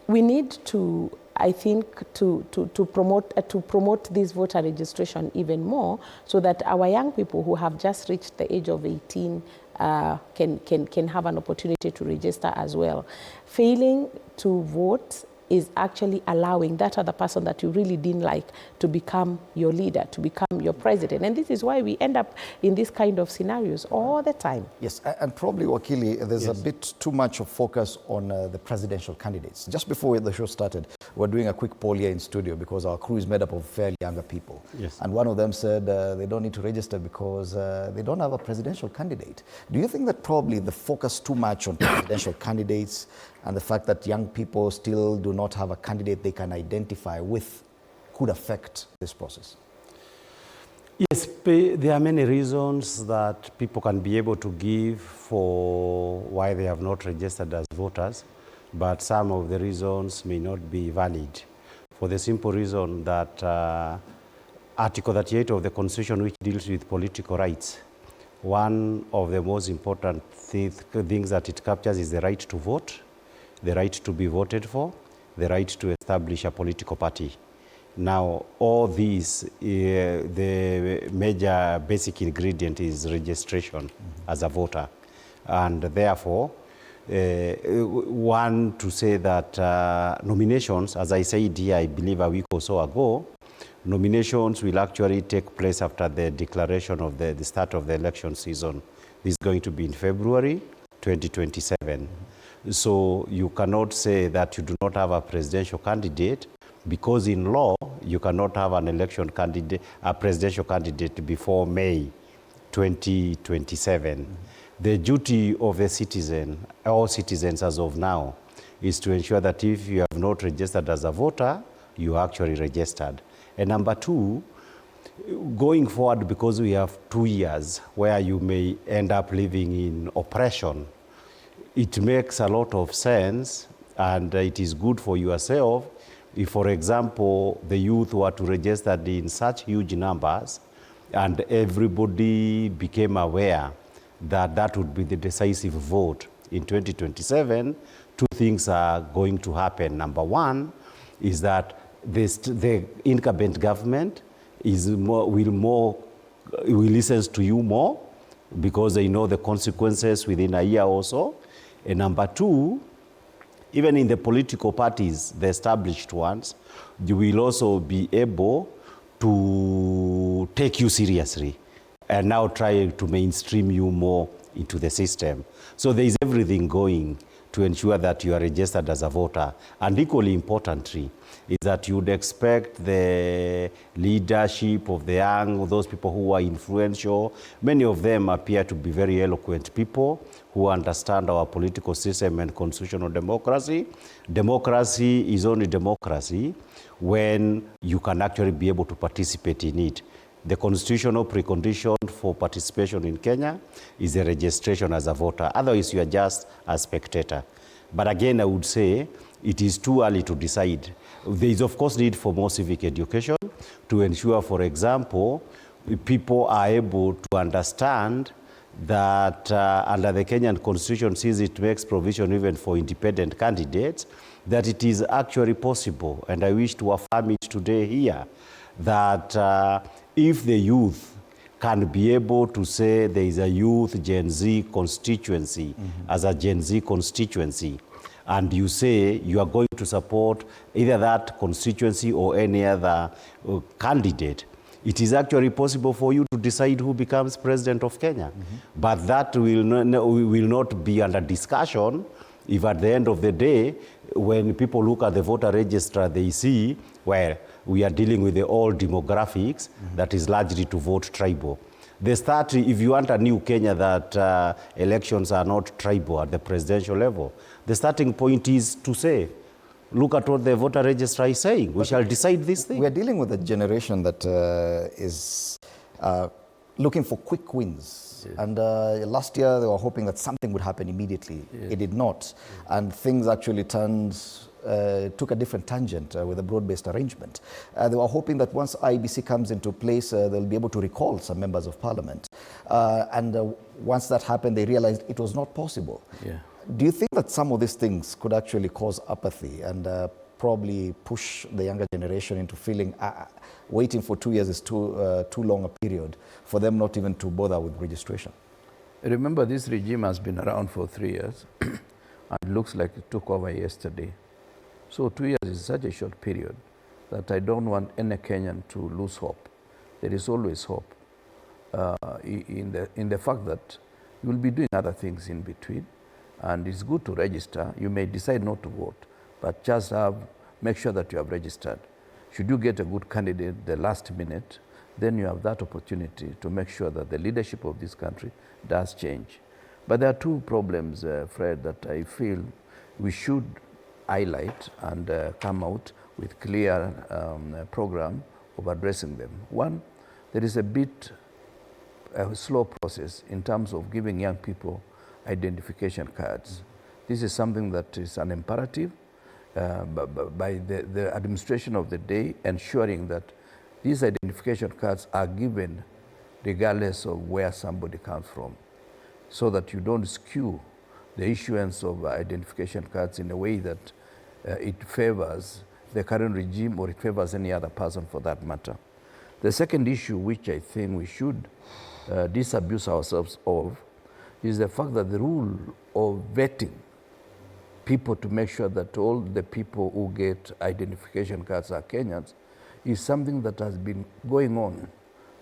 Speaker 22: We need to, I think, to promote this voter registration even more, so that our young people who have just reached the age of 18 can have an opportunity to register as well. Failing to vote is actually allowing that other person that you really didn't like to become your leader, to become your president. And this is why we end up in these kind of scenarios all the time.
Speaker 1: Yes, and probably, Wakili, there's a bit too much of focus on the presidential candidates. Just before the show started, we're doing a quick poll here in studio because our crew is made up of fairly younger people.
Speaker 3: Yes.
Speaker 1: And one of them said they don't need to register because they don't have a presidential candidate. Do you think that probably the focus too much on presidential candidates and the fact that young people still do not have a candidate they can identify with could affect this process?
Speaker 3: Yes, there are many reasons that people can be able to give for why they have not registered as voters, but some of the reasons may not be valid for the simple reason that Article 38 of the Constitution, which deals with political rights, one of the most important things that it captures is the right to vote, the right to be voted for, the right to establish a political party. Now, all these, the major basic ingredient is registration as a voter. And therefore, one to say that nominations, as I said here, I believe a week or so ago, nominations will actually take place after the declaration of the start of the election season. This is going to be in February 2027. So you cannot say that you do not have a presidential candidate because in law, you cannot have an election candidate, a presidential candidate before May 2027. The duty of the citizen, all citizens as of now, is to ensure that if you have not registered as a voter, you are actually registered. And number two, going forward, because we have 2 years where you may end up living in oppression, it makes a lot of sense and it is good for yourself if, for example, the youth were to register in such huge numbers and everybody became aware that that would be the decisive vote in 2027, two things are going to happen. Number one is that the incumbent government will listen to you more because they know the consequences within a year or so. And number two, even in the political parties, the established ones, you will also be able to take you seriously and now try to mainstream you more into the system. So there is everything going to ensure that you are registered as a voter. And equally importantly is that you would expect the leadership of the young, those people who are influential. Many of them appear to be very eloquent people who understand our political system and constitutional democracy. Democracy is only democracy when you can actually be able to participate in it. The constitutional precondition for participation in Kenya is the registration as a voter. Otherwise, you are just a spectator. But again, I would say it is too early to decide. There is, of course, need for more civic education to ensure, for example, people are able to understand that under the Kenyan Constitution, since it makes provision even for independent candidates, that it is actually possible. And I wish to affirm it today here, that if the youth can be able to say there is a youth Gen Z constituency as a Gen Z constituency, and you say you are going to support either that constituency or any other candidate, it is actually possible for you to decide who becomes president of Kenya. But that will not be under discussion if at the end of the day, when people look at the voter register, they see, well, we are dealing with the old demographics that is largely to vote tribal. If you want a new Kenya that elections are not tribal at the presidential level, the starting point is to say, look at what the voter register is saying. We shall decide this thing.
Speaker 1: We are dealing with a generation that is looking for quick wins. Yes. And last year they were hoping that something would happen immediately. Yes. It did not. And things actually took a different tangent with a broad-based arrangement. They were hoping that once IBC comes into place, they'll be able to recall some members of parliament. And once that happened, they realized it was not possible.
Speaker 3: Yeah.
Speaker 1: Do you think that some of these things could actually cause apathy and probably push the younger generation into feeling waiting for 2 years is too long a period for them not even to bother with registration?
Speaker 21: Remember, this regime has been around for 3 years and it looks like it took over yesterday. So 2 years is such a short period that I don't want any Kenyan to lose hope. There is always hope in the fact that you will be doing other things in between, and it's good to register. You may decide not to vote, but just make sure that you have registered. Should you get a good candidate the last minute, then you have that opportunity to make sure that the leadership of this country does change. But there are two problems, Fred, that I feel we should highlight and come out with clear program of addressing them. One, there is a slow process in terms of giving young people identification cards. This is something that is an imperative by the administration of the day, ensuring that these identification cards are given regardless of where somebody comes from, so that you don't skew the issuance of identification cards in a way that it favors the current regime or it favors any other person for that matter. The second issue, which I think we should disabuse ourselves of, is the fact that the rule of vetting people to make sure that all the people who get identification cards are Kenyans is something that has been going on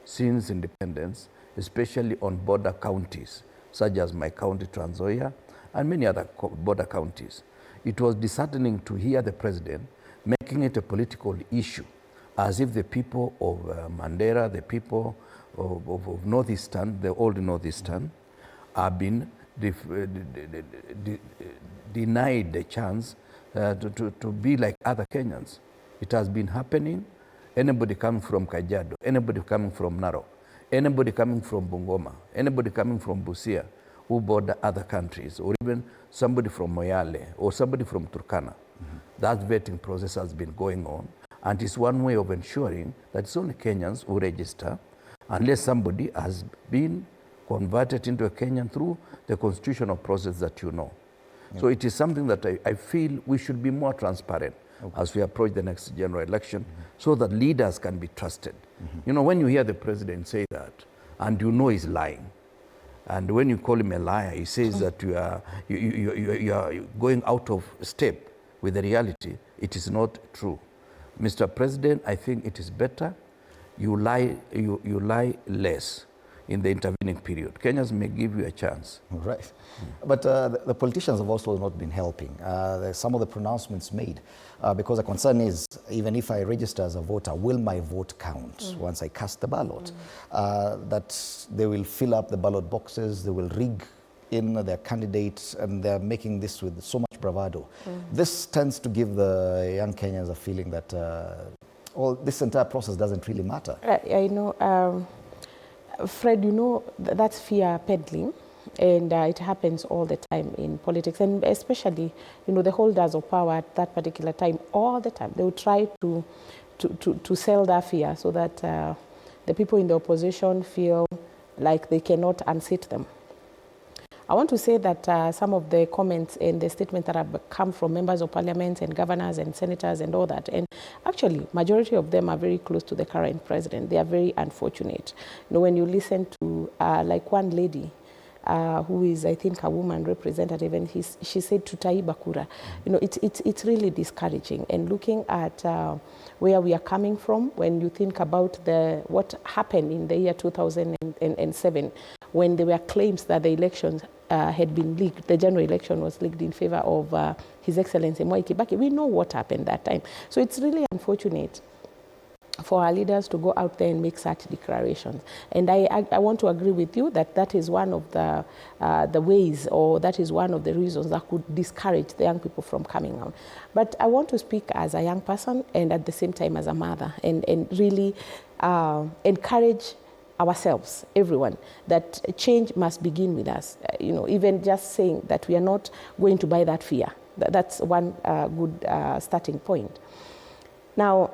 Speaker 21: since independence, especially on border counties, such as my county, Trans Nzoia, and many other border counties. It was disheartening to hear the president making it a political issue, as if the people of Mandera, the people of Northeastern, the old Northeastern, have been denied the chance to be like other Kenyans. It has been happening. Anybody coming from Kajiado, anybody coming from Narok, anybody coming from Bungoma, anybody coming from Busia, who border other countries, or even somebody from Moyale, or somebody from Turkana. That vetting process has been going on, and it's one way of ensuring that it's only Kenyans who register, unless somebody has been converted into a Kenyan through the constitutional process that you know. Yeah. So it is something that I feel we should be more transparent as we approach the next general election, so that leaders can be trusted. You know, when you hear the president say that, and you know he's lying, and when you call him a liar, he says that you are going out of step with the reality, it is not true. Mr. President, I think it is better you lie less in the intervening period. Kenyans may give you a chance.
Speaker 1: Right. But the politicians have also not been helping. Some of the pronouncements made, because the concern is, even if I register as a voter, will my vote count once I cast the ballot? That they will fill up the ballot boxes, they will rig in their candidates, and they're making this with so much bravado. This tends to give the young Kenyans a feeling that this entire process doesn't really matter.
Speaker 22: I know. Fred, you know, that's fear peddling, and it happens all the time in politics, and especially, you know, the holders of power at that particular time, all the time, they will try to sell that fear so that the people in the opposition feel like they cannot unseat them. I want to say that some of the comments and the statements that have come from members of parliament and governors and senators and all that, and actually majority of them are very close to the current president. They are very unfortunate. You know, when you listen to like one lady who is, I think, a woman representative, and she said tutaiba kura. You know, it's really discouraging. And looking at where we are coming from, when you think about what happened in the year 2007, when there were claims that the elections had been leaked, the general election was leaked in favor of His Excellency Mwai Kibaki. We know what happened that time. So it's really unfortunate for our leaders to go out there and make such declarations. And I want to agree with you that that is one of the ways, or that is one of the reasons that could discourage the young people from coming out. But I want to speak as a young person and at the same time as a mother, and really encourage ourselves, everyone, that change must begin with us. You know, even just saying that we are not going to buy that fear, that's one good starting point. Now,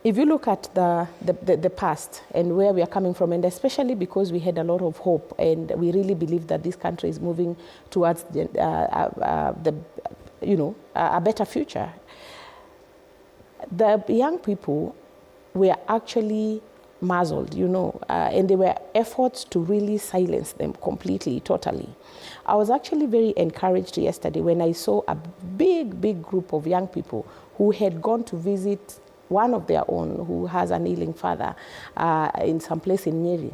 Speaker 22: if you look at the past and where we are coming from, and especially because we had a lot of hope and we really believe that this country is moving towards a better future, the young people were actually muzzled, you know, and there were efforts to really silence them completely, totally. I was actually very encouraged yesterday when I saw a big group of young people who had gone to visit one of their own who has an ailing father in some place in Nyeri.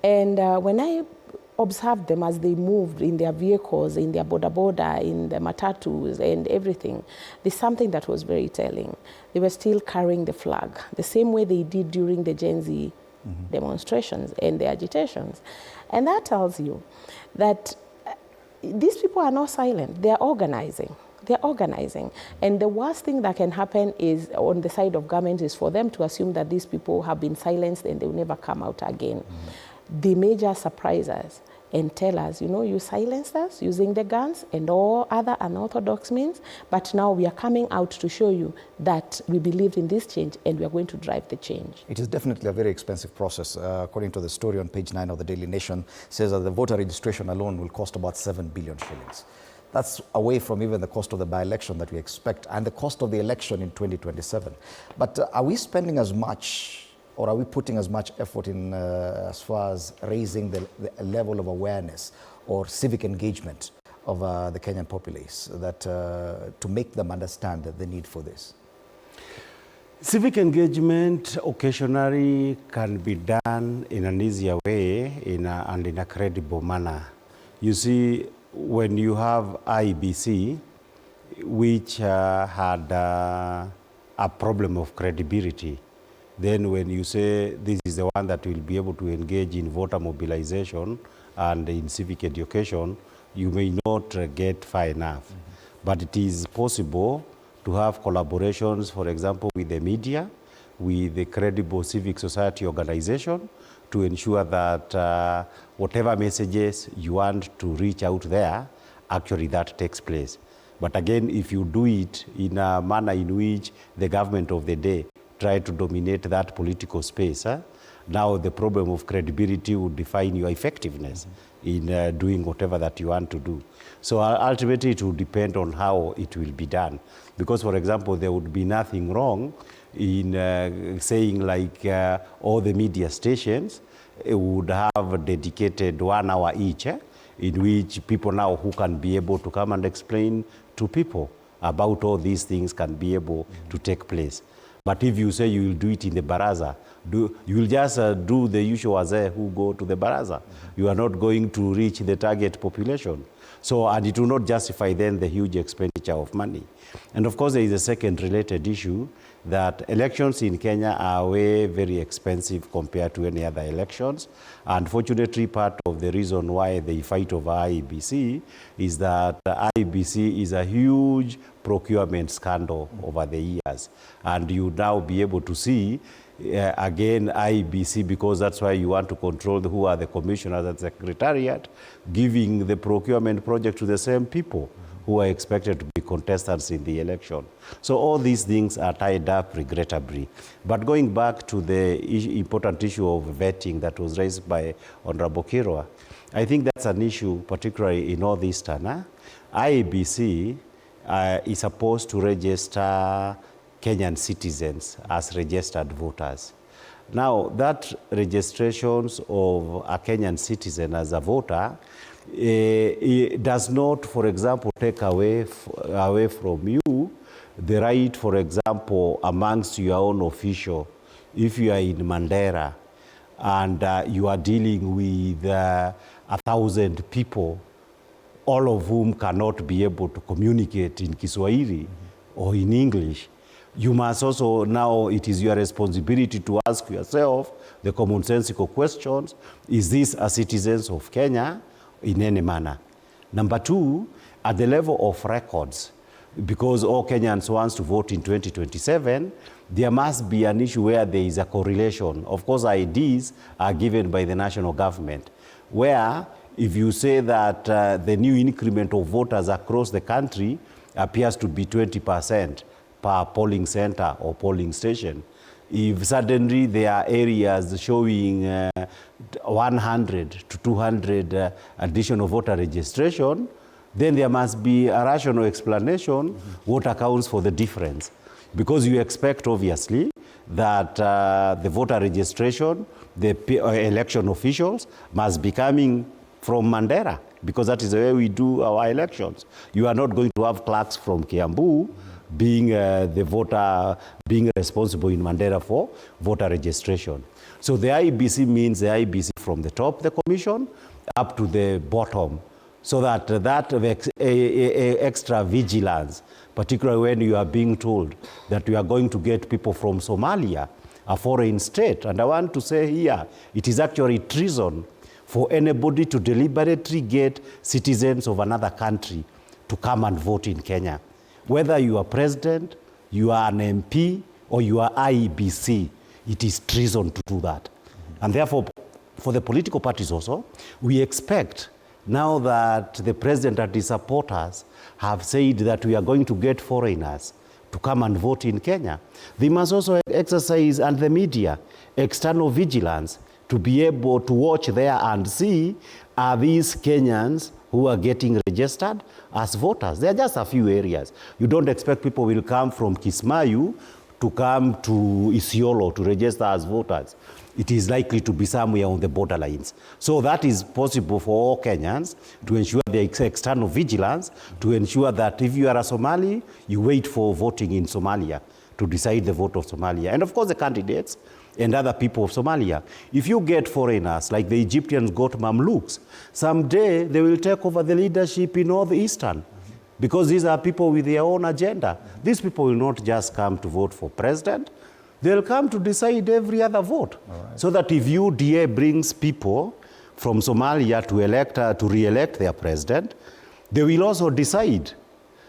Speaker 22: And when I observed them as they moved in their vehicles, in their boda, in the matatus and everything, there's something that was very telling. They were still carrying the flag, the same way they did during the Gen Z demonstrations and the agitations. And that tells you that these people are not silent, they're organizing. They're organizing. And the worst thing that can happen is, on the side of government, is for them to assume that these people have been silenced and they will never come out again. They may just surprise us and tell us, you know, you silenced us using the guns and all other unorthodox means, but now we are coming out to show you that we believe in this change and we are going to drive the change.
Speaker 1: It is definitely a very expensive process. According to the story on page 9 of the Daily Nation, says that the voter registration alone will cost about 7 billion shillings. That's away from even the cost of the by-election that we expect and the cost of the election in 2027. But are we spending as much, or are we putting as much effort in as far as raising the level of awareness or civic engagement of the Kenyan populace that to make them understand the need for this?
Speaker 3: Civic engagement occasionally can be done in an easier way and in a credible manner. You see, when you have IEBC, which had a problem of credibility, then when you say this is the one that will be able to engage in voter mobilization and in civic education, you may not get far enough. But it is possible to have collaborations, for example, with the media, with the credible civic society organization, to ensure that whatever messages you want to reach out there, actually that takes place. But again, if you do it in a manner in which the government of the day try to dominate that political space, now the problem of credibility would define your effectiveness in doing whatever that you want to do. So ultimately it will depend on how it will be done. Because, for example, there would be nothing wrong in saying like all the media stations would have dedicated 1 hour each, in which people now who can be able to come and explain to people about all these things can be able to take place. But if you say you will do it in the baraza, you will just do the usual wazee who go to the baraza. You are not going to reach the target population. So, and it will not justify then the huge expenditure of money. And of course, there is a second related issue, that elections in Kenya are very expensive compared to any other elections. Unfortunately, part of the reason why they fight over IEBC is that IEBC is a huge procurement scandal over the years. And you now be able to see, again, IEBC, because that's why you want to control who are the commissioners and secretariat, giving the procurement project to the same people who are expected to be contestants in the election. So all these things are tied up regrettably. But going back to the important issue of vetting that was raised by Honorable Kirwa, I think that's an issue particularly in Northeastern. IEBC is supposed to register Kenyan citizens as registered voters. Now, that registrations of a Kenyan citizen as a voter it does not, for example, take away from you the right, for example, amongst your own official. If you are in Mandera and you are dealing with 1,000 people, all of whom cannot be able to communicate in Kiswahili or in English, you must also, now it is your responsibility to ask yourself the commonsensical questions. Is this a citizen of Kenya in any manner? Number two, at the level of records, because all Kenyans want to vote in 2027, there must be an issue where there is a correlation. Of course, IDs are given by the national government, where if you say that the new increment of voters across the country appears to be 20% per polling center or polling station, if suddenly there are areas showing 100 to 200 additional voter registration, then there must be a rational explanation what accounts for the difference. Because you expect, obviously, that the voter registration, the election officials must be coming from Mandera, because that is the way we do our elections. You are not going to have clerks from Kiambu being being responsible in Mandera for voter registration. So the IEBC means the IEBC from the top, the commission, up to the bottom, so that extra vigilance, particularly when you are being told that we are going to get people from Somalia, a foreign state. And I want to say here, it is actually treason for anybody to deliberately get citizens of another country to come and vote in Kenya. Whether you are president, you are an MP, or you are IEBC, it is treason to do that. And therefore, for the political parties also, we expect, now that the president and his supporters have said that we are going to get foreigners to come and vote in Kenya, they must also exercise, and the media, external vigilance to be able to watch there and see, are these Kenyans who are getting registered as voters? There are just a few areas. You don't expect people will come from Kismayu to come to Isiolo to register as voters. It is likely to be somewhere on the borderlines. So that is possible for all Kenyans to ensure the external vigilance, to ensure that if you are a Somali, you wait for voting in Somalia to decide the vote of Somalia. And of course the candidates and other people of Somalia. If you get foreigners, like the Egyptians got Mamluks, someday they will take over the leadership in Northeastern, because these are people with their own agenda. These people will not just come to vote for president, they'll come to decide every other vote. Right. So that if UDA brings people from Somalia to re-elect their president, they will also decide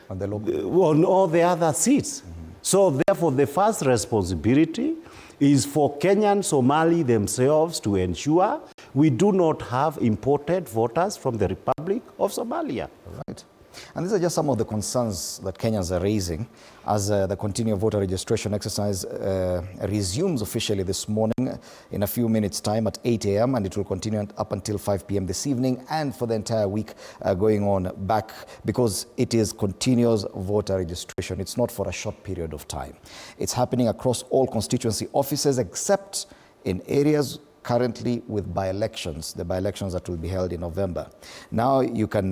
Speaker 3: on all the other seats. So therefore, the first responsibility is for Kenyan Somali themselves to ensure we do not have imported voters from the Republic of Somalia.
Speaker 1: Right. And these are just some of the concerns that Kenyans are raising as the continued voter registration exercise resumes officially this morning in a few minutes' time at 8 a.m. and it will continue up until 5 p.m. this evening and for the entire week going on back, because it is continuous voter registration. It's not for a short period of time. It's happening across all constituency offices except in areas currently with by-elections, the by-elections that will be held in November. Now you can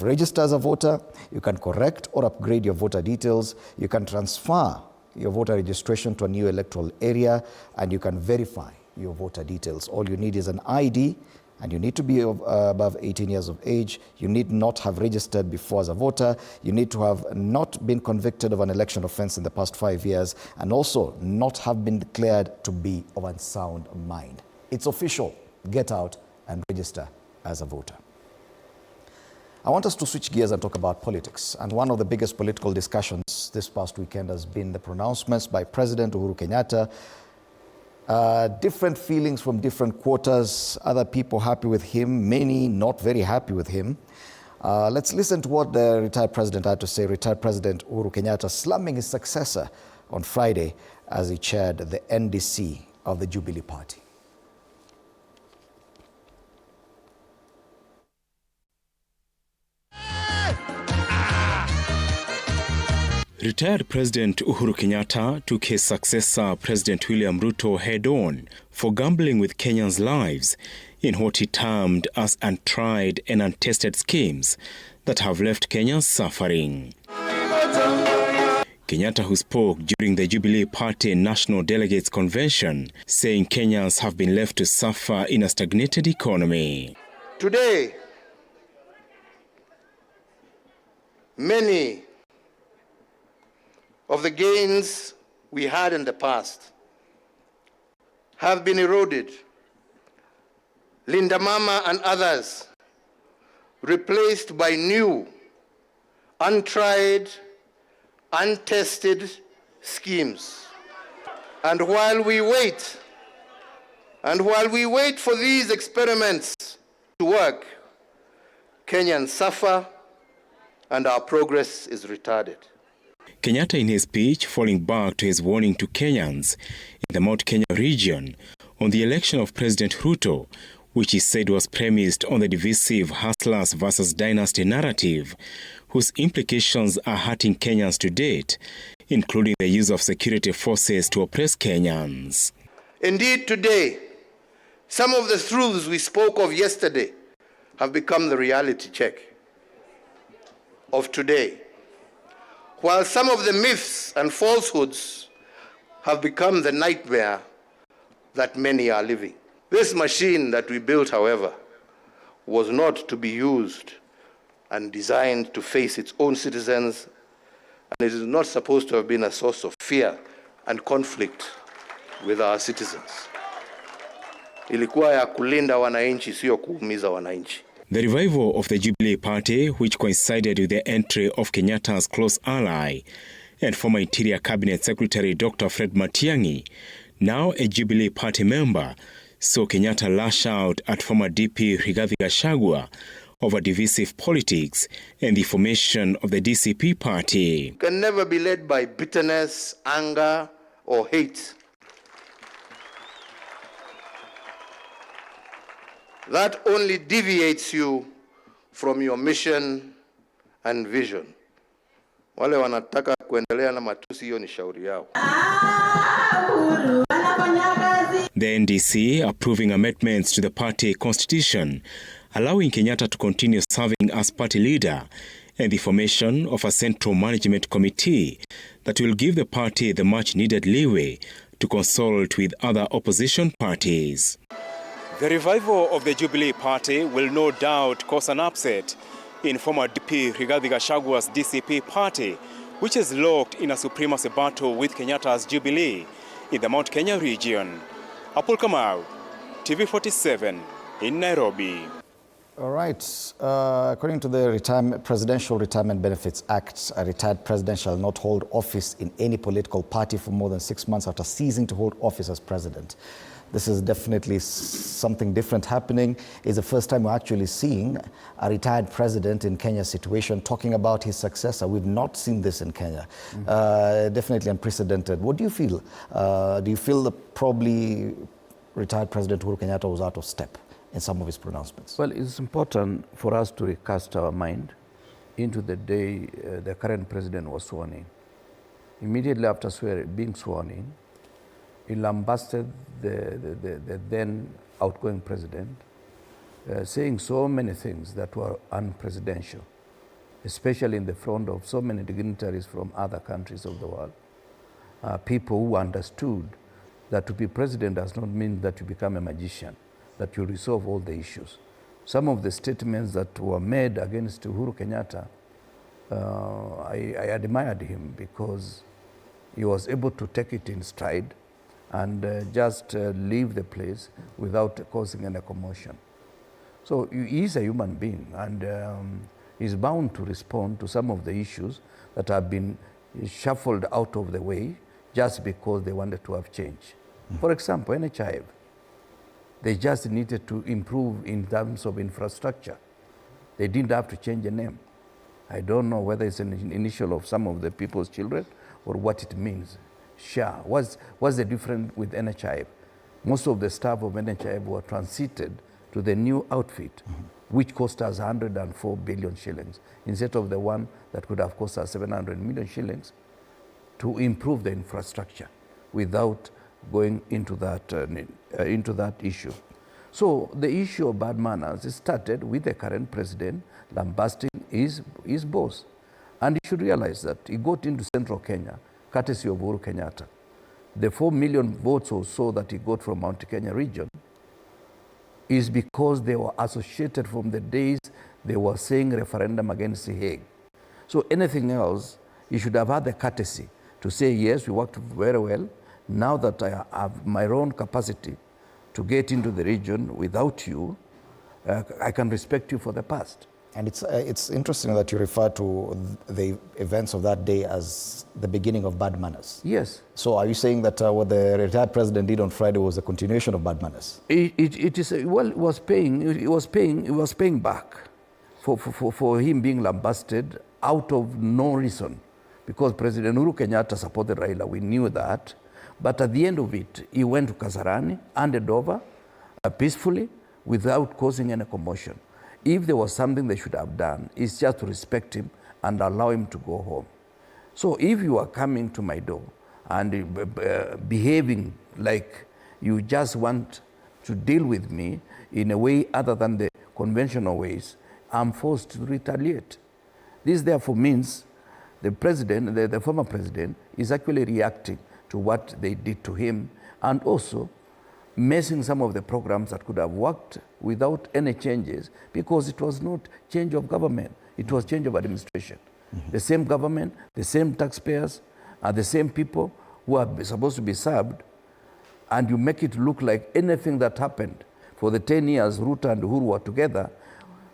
Speaker 1: register as a voter, you can correct or upgrade your voter details, you can transfer your voter registration to a new electoral area, and you can verify your voter details. All you need is an ID, and you need to be above 18 years of age. You need not have registered before as a voter. You need to have not been convicted of an election offense in the past 5 years, and also not have been declared to be of unsound mind. It's official. Get out and register as a voter. I want us to switch gears and talk about politics. And one of the biggest political discussions this past weekend has been the pronouncements by President Uhuru Kenyatta. Different feelings from different quarters, other people happy with him, many not very happy with him. Let's listen to what the retired president had to say. Retired President Uhuru Kenyatta slamming his successor on Friday as he chaired the NDC of the Jubilee Party.
Speaker 13: Retired President Uhuru Kenyatta took his successor, President William Ruto, head-on for gambling with Kenyans' lives in what he termed as untried and untested schemes that have left Kenyans suffering. Kenyatta, who spoke during the Jubilee Party National Delegates Convention, saying Kenyans have been left to suffer in a stagnated economy.
Speaker 14: Today, many of the gains we had in the past have been eroded. Linda Mama and others replaced by new, untried, untested schemes. And while we wait for these experiments to work, Kenyans suffer and our progress is retarded.
Speaker 13: Kenyatta, in his speech, falling back to his warning to Kenyans in the Mount Kenya region on the election of President Ruto, which he said was premised on the divisive hustlers versus dynasty narrative, whose implications are hurting Kenyans to date, including the use of security forces to oppress Kenyans.
Speaker 14: Indeed, today, some of the truths we spoke of yesterday have become the reality check of today, while some of the myths and falsehoods have become the nightmare that many are living. This machine that we built, however, was not to be used and designed to face its own citizens, and it is not supposed to have been a source of fear and conflict with our citizens. Ilikuwa ya kulinda wananchi, sio kuumiza wananchi.
Speaker 13: The revival of the Jubilee Party, which coincided with the entry of Kenyatta's close ally and former Interior Cabinet Secretary Dr. Fred Matiang'i, now a Jubilee Party member, saw Kenyatta lash out at former DP Rigathi Gachagua over divisive politics and the formation of the DCP party.
Speaker 14: Can never be led by bitterness, anger, or hate. That only deviates you from your mission and vision. Wale wanataka kuendelea na matusi, hiyo ni shauri yao.
Speaker 13: The NDC approving amendments to the party constitution, allowing Kenyatta to continue serving as party leader, and the formation of a central management committee that will give the party the much-needed leeway to consult with other opposition parties. The revival of the Jubilee Party will no doubt cause an upset in former DP Rigathi Gachagua's DCP party, which is locked in a supremacy battle with Kenyatta's Jubilee in the Mount Kenya region. Apul Kamau, TV47 in Nairobi.
Speaker 1: All right. According to the Presidential Retirement Benefits Act, a retired president shall not hold office in any political party for more than 6 months after ceasing to hold office as president. This is definitely something different happening. It's the first time we're actually seeing a retired president in Kenya's situation talking about his successor. We've not seen this in Kenya. Definitely unprecedented. What do you feel? Do you feel that probably retired President Uhuru Kenyatta was out of step in some of his pronouncements?
Speaker 21: Well, it's important for us to recast our mind into the day the current president was sworn in. Immediately after being sworn in, he lambasted the then outgoing president, saying so many things that were unpresidential, especially in the front of so many dignitaries from other countries of the world. People who understood that to be president does not mean that you become a magician, that you resolve all the issues. Some of the statements that were made against Uhuru Kenyatta, I admired him because he was able to take it in stride and just leave the place without causing any commotion. So he is a human being, and he's bound to respond to some of the issues that have been shuffled out of the way just because they wanted to have change. For example, NHIF, they just needed to improve in terms of infrastructure. They didn't have to change the name. I don't know whether it's an initial of some of the people's children or what it means. Sure. What's the difference with NHIF? Most of the staff of NHIF were transited to the new outfit, which cost us 104 billion shillings, instead of the one that could have cost us 700 million shillings to improve the infrastructure without going into that issue. So the issue of bad manners started with the current president lambasting his boss. And he should realize that he got into central Kenya courtesy of Uhuru Kenyatta. The 4 million votes or so that he got from Mount Kenya region is because they were associated from the days they were saying referendum against the Hague. So anything else, he should have had the courtesy to say, yes, we worked very well. Now that I have my own capacity to get into the region without you, I can respect you for the past.
Speaker 1: And it's interesting that you refer to the events of that day as the beginning of bad manners.
Speaker 21: Yes.
Speaker 1: So are you saying that what the retired president did on Friday was a continuation of bad manners?
Speaker 21: It is, well, it was paying back for him being lambasted out of no reason. Because President Uhuru Kenyatta supported Raila, we knew that. But at the end of it, he went to Kasarani, handed over peacefully without causing any commotion. If there was something they should have done, it's just to respect him and allow him to go home. So if you are coming to my door and behaving like you just want to deal with me in a way other than the conventional ways, I'm forced to retaliate. This therefore means the president, the former president, is actually reacting to what they did to him and also messing some of the programs that could have worked without any changes, because it was not change of government, it was change of administration. The same government, the same taxpayers, are the same people who are supposed to be served, and you make it look like anything that happened for the 10 years Ruto and Uhuru were together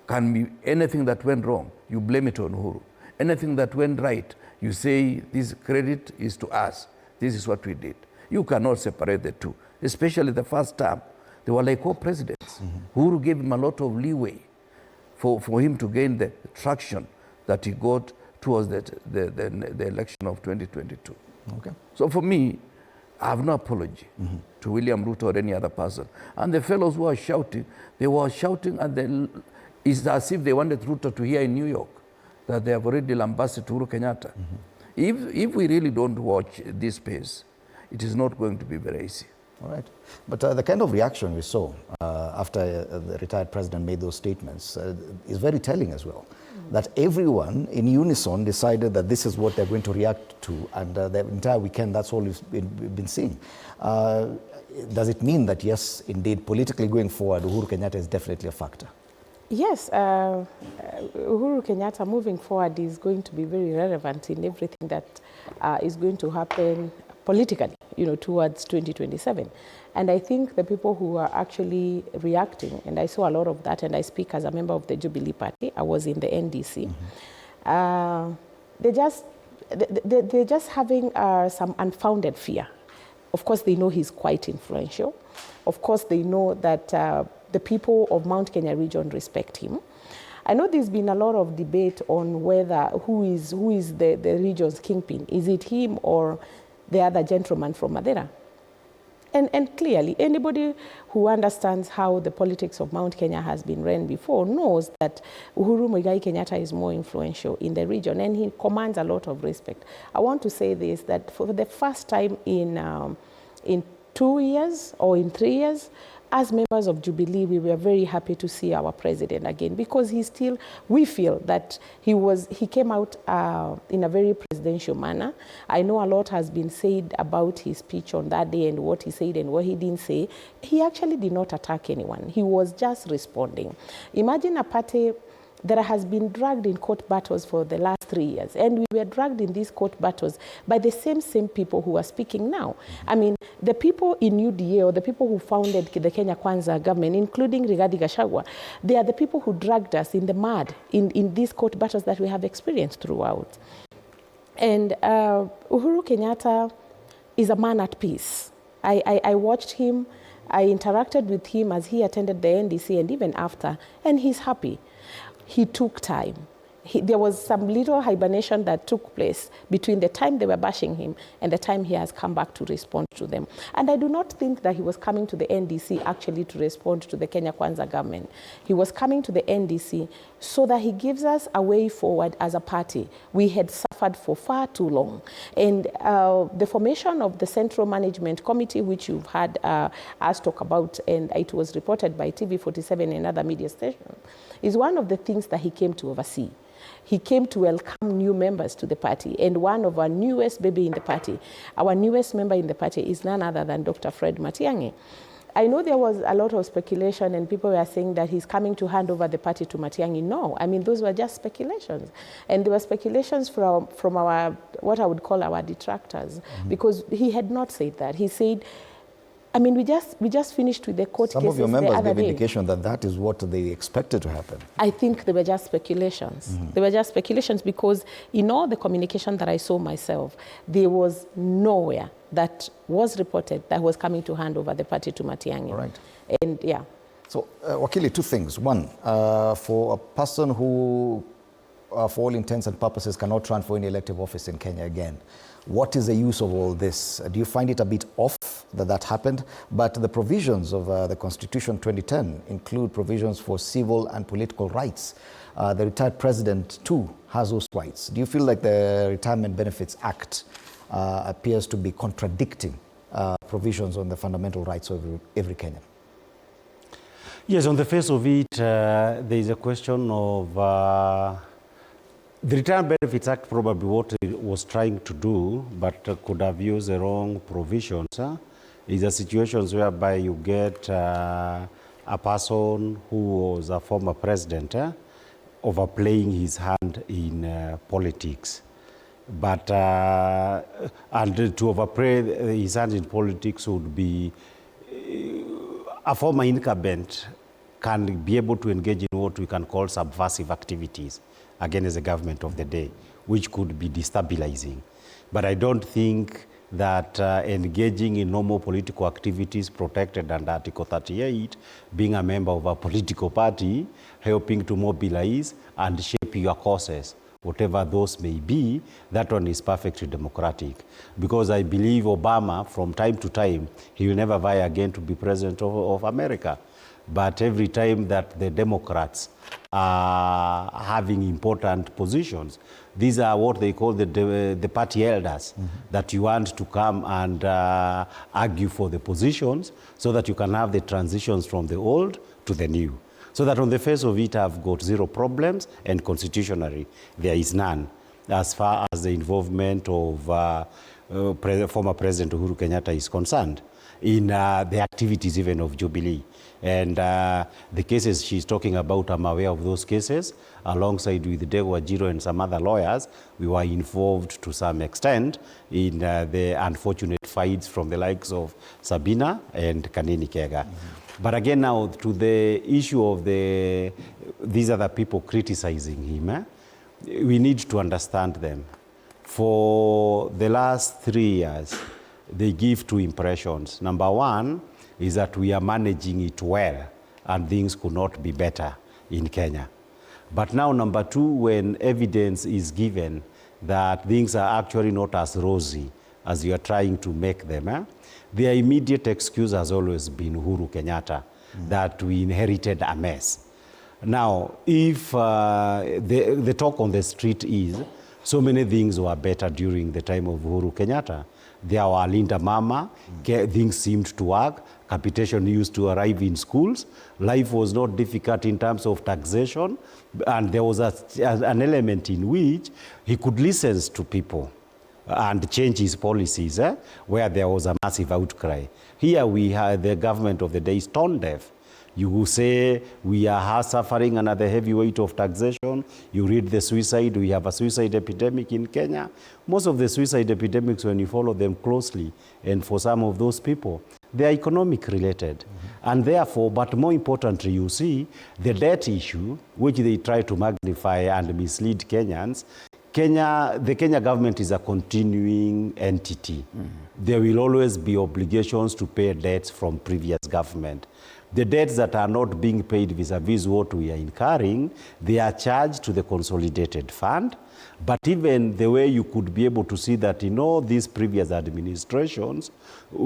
Speaker 21: can be anything that went wrong, you blame it on Uhuru. Anything that went right, you say this credit is to us. This is what we did. You cannot separate the two, especially the first term. They were like co-presidents. Uhuru gave him a lot of leeway for him to gain the traction that he got towards the election of 2022.
Speaker 1: Okay.
Speaker 21: So for me, I have no apology to William Ruto or any other person. And the fellows who are shouting, they were shouting, and it's as if they wanted Ruto to hear in New York that they have already lambasted Uhuru Kenyatta. If we really don't watch this space, it is not going to be very easy.
Speaker 1: All right. But the kind of reaction we saw after the retired president made those statements is very telling as well. That everyone in unison decided that this is what they're going to react to, and the entire weekend, that's all we've been seeing. Does it mean that, yes, indeed, politically going forward, Uhuru Kenyatta is definitely a factor?
Speaker 22: Yes, Uhuru Kenyatta moving forward is going to be very relevant in everything that is going to happen politically, towards 2027. And I think the people who are actually reacting, and I saw a lot of that, and I speak as a member of the Jubilee Party, I was in the NDC, they're just having some unfounded fear. Of course, they know he's quite influential. Of course, they know that the people of Mount Kenya region respect him. I know there's been a lot of debate on whether who is the region's kingpin. Is it him or the other gentleman from Madeira? And clearly, anybody who understands how the politics of Mount Kenya has been run before knows that Uhuru Kenyatta is more influential in the region, and he commands a lot of respect. I want to say this, that for the first time in 2 years or in 3 years, as members of Jubilee, we were very happy to see our president again, because we feel that he came out in a very presidential manner. I know a lot has been said about his speech on that day and what he said and what he didn't say. He actually did not attack anyone. He was just responding. Imagine a party that has been dragged in court battles for the last 3 years. And we were dragged in these court battles by the same people who are speaking now. I mean, the people in UDA, or the people who founded the Kenya Kwanza government, including Rigathi Gachagua, they are the people who dragged us in the mud in these court battles that we have experienced throughout. And Uhuru Kenyatta is a man at peace. I watched him, I interacted with him as he attended the NDC and even after, and he's happy. He took time. There was some little hibernation that took place between the time they were bashing him and the time he has come back to respond to them. And I do not think that he was coming to the NDC actually to respond to the Kenya Kwanza government. He was coming to the NDC so that he gives us a way forward as a party. We had suffered for far too long. And the formation of the Central Management Committee, which you've had us talk about, and it was reported by TV47 and other media stations, is one of the things that he came to oversee. He came to welcome new members to the party, and one of our newest baby in the party, our newest member in the party, is none other than Dr. Fred Matiang'i. I know there was a lot of speculation, and people were saying that he's coming to hand over the party to Matiang'i. No, I mean, those were just speculations. And there were speculations from our, what I would call our detractors, because he had not said that. He said, I mean, we just finished with the court cases the other day. Some of your members gave indication that that is what they expected to happen. I think they were just speculations. They were just speculations, because in all the communication that I saw myself, there was nowhere that was reported that was coming to hand over the party to Matiang'i. All right. And yeah. So, Wakili, two things. One, for a person who, for all intents and purposes, cannot run for any elective office in Kenya again, what is the use of all this? Do you find it a bit off
Speaker 1: that happened, but the provisions of the Constitution 2010 include provisions for civil and political rights. The retired president too has those rights. Do you feel like the Retirement Benefits Act appears to be contradicting provisions on the fundamental rights of every Kenyan?
Speaker 3: Yes, on the face of it, there is a question of the Retirement Benefits Act, probably what it was trying to do, but could have used the wrong provisions, is a situations whereby you get a person who was a former president overplaying his hand in politics. But, and to overplay his hand in politics would be a former incumbent can be able to engage in what we can call subversive activities against the government of the day, which could be destabilizing. But I don't think that engaging in normal political activities protected under Article 38, being a member of a political party, helping to mobilize and shape your causes, whatever those may be, that one is perfectly democratic. Because I believe Obama, from time to time, he will never vie again to be president of America. But every time that the Democrats are having important positions, these are what they call the party elders, that you want to come and argue for the positions so that you can have the transitions from the old to the new. So that on the face of it, I've got zero problems, and constitutionally, there is none, as far as the involvement of former President Uhuru Kenyatta is concerned in the activities even of Jubilee. And the cases she's talking about, I'm aware of those cases. Alongside with Dego Wajiro and some other lawyers, we were involved to some extent in the unfortunate fights from the likes of Sabina and Kanini Kega. But again now, to the issue of these other people criticizing him, we need to understand them. For the last 3 years, they give two impressions. Number one is that we are managing it well and things could not be better in Kenya. But now number two, when evidence is given that things are actually not as rosy as you are trying to make them, their immediate excuse has always been Uhuru Kenyatta, that we inherited a mess. Now, if the talk on the street is so many things were better during the time of Uhuru Kenyatta, there were Linda Mama, things seemed to work, capitation used to arrive in schools, life was not difficult in terms of taxation, and there was an element in which he could listen to people and change his policies where there was a massive outcry. Here we have the government of the day is tone deaf. You will say we are suffering under the heavy weight of taxation. You read the suicide, we have a suicide epidemic in Kenya. Most of the suicide epidemics, when you follow them closely, and for some of those people, they are economic related. And therefore, but more importantly, you see the debt issue, which they try to magnify and mislead Kenyans. The Kenya government is a continuing entity. There will always be obligations to pay debts from previous government. The debts that are not being paid vis-a-vis what we are incurring, they are charged to the consolidated fund. But even the way you could be able to see that in all these previous administrations,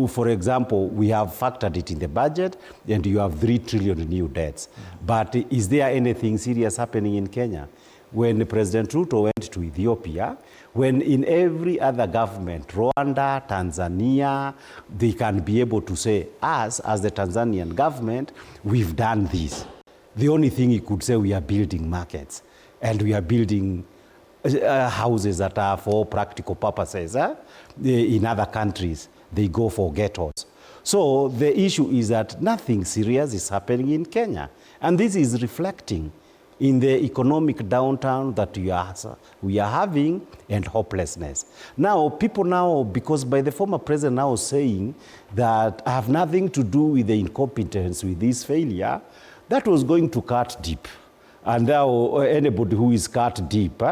Speaker 3: for example, we have factored it in the budget and you have 3 trillion new debts. But is there anything serious happening in Kenya? When President Ruto went to Ethiopia, when in every other government, Rwanda, Tanzania, they can be able to say, us, as the Tanzanian government, we've done this. The only thing he could say, we are building markets and we are building houses that are for practical purposes. In other countries, they go for ghettos. So the issue is that nothing serious is happening in Kenya. And this is reflecting in the economic downturn that we are having and hopelessness. Now, people now, because by the former president now saying that I have nothing to do with the incompetence, with this failure, that was going to cut deep. And now anybody who is cut deep,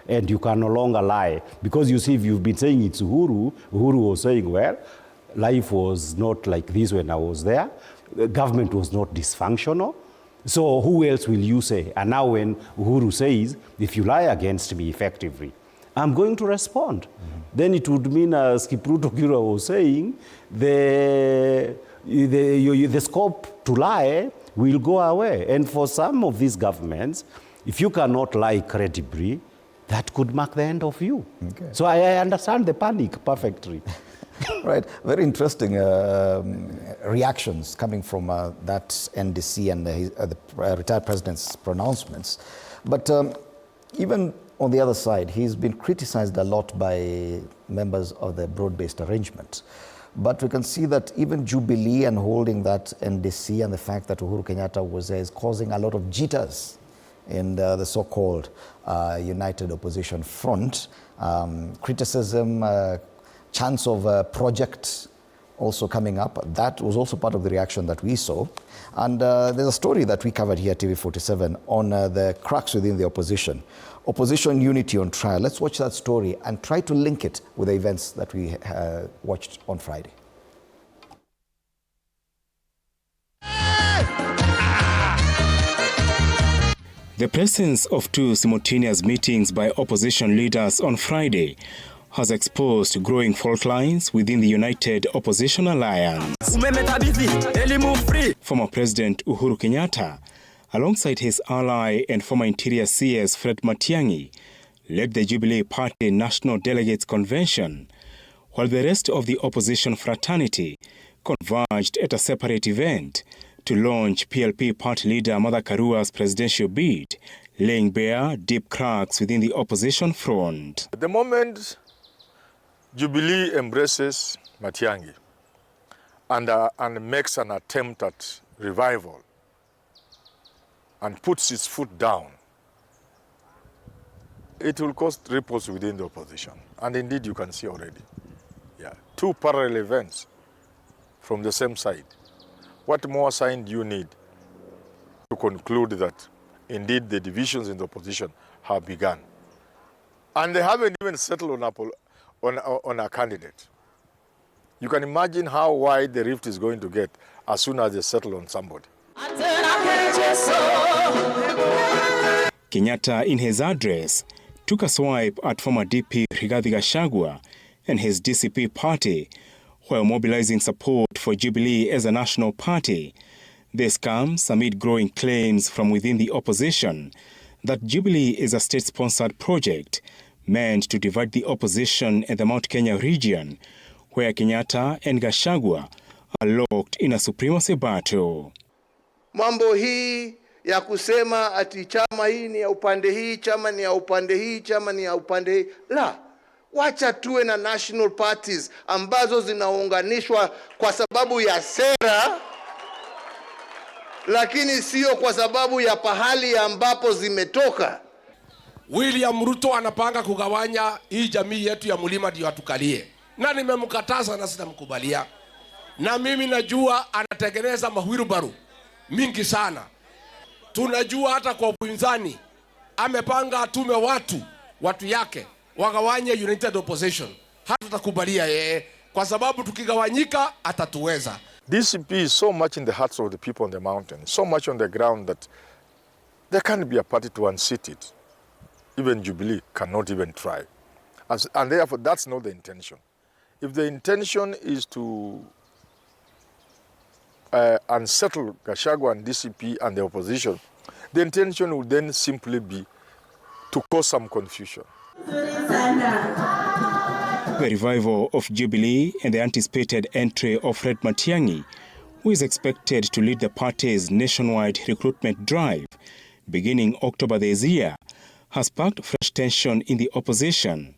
Speaker 3: and you can no longer lie. Because you see, if you've been saying it's Uhuru was saying, well, life was not like this when I was there. The government was not dysfunctional. So who else will you say? And now when Uhuru says, if you lie against me effectively, I'm going to respond. then it would mean, as Kipruto Kira was saying, the scope to lie will go away. And for some of these governments, if you cannot lie credibly, that could mark the end of you. Okay. So I understand the panic perfectly.
Speaker 1: Right, very interesting reactions coming from that NDC and the retired president's pronouncements. But even on the other side, he's been criticized a lot by members of the broad-based arrangement. But we can see that even Jubilee and holding that NDC and the fact that Uhuru Kenyatta was there is causing a lot of jitters in the so-called United Opposition Front. Criticism, chance of a project also coming up. That was also part of the reaction that we saw. And there's a story that we covered here at TV47 on the cracks within the opposition. Opposition unity on trial. Let's watch that story and try to link it with the events that we watched on Friday.
Speaker 13: The presence of two simultaneous meetings by opposition leaders on Friday has exposed growing fault lines within the United Opposition Alliance. Former President Uhuru Kenyatta, alongside his ally and former Interior CS Fred Matiang'i, led the Jubilee Party National Delegates Convention, while the rest of the opposition fraternity converged at a separate event to launch PLP party leader Martha Karua's presidential bid, laying bare deep cracks within the opposition front.
Speaker 15: The moment Jubilee embraces Matiang'i and makes an attempt at revival and puts its foot down, it will cause ripples within the opposition. And indeed, you can see already. Yeah, two parallel events from the same side. What more sign do you need to conclude that indeed the divisions in the opposition have begun? And they haven't even settled on a candidate. You can imagine how wide the rift is going to get as soon as they settle on somebody.
Speaker 13: Kenyatta, in his address, took a swipe at former DP Rigathi Gachagua and his DCP party, while mobilizing support for Jubilee as a national party. This comes amid growing claims from within the opposition that Jubilee is a state-sponsored project meant to divide the opposition in the Mount Kenya region, where Kenyatta and Gachagua are locked in a supremacy battle.
Speaker 14: Mambo hii ya kusema ati chama hii ni ya upande hii, chama ni ya upande hii, chama ni ya upande hii. La, wacha tuwe na national parties ambazo zinaunganishwa kwa sababu ya sera, lakini sio kwa sababu ya pahali ambapo zimetoka.
Speaker 16: William Ruto anapanga kugawanya hii jamii yetu ya mlima ndio atukalie. Na nimemkataza na sitamkubalia. Na mimi najua anatengeneza mahwirubaru mingi sana. Tunajua hata kwa upinzani amepanga atume watu yake wagawanye United Opposition. Hatutakubalia yeye kwa sababu tukigawanyika atatuweza.
Speaker 15: DCP is so much in the hearts of the people on the mountain, so much on the ground that there can't be a party to unseat it. Even Jubilee cannot even try. And therefore, that's not the intention. If the intention is to unsettle Gachagua and DCP and the opposition, the intention would then simply be to cause some confusion.
Speaker 13: The revival of Jubilee and the anticipated entry of Fred Matiang'i, who is expected to lead the party's nationwide recruitment drive beginning October this year, has sparked fresh tension in the opposition.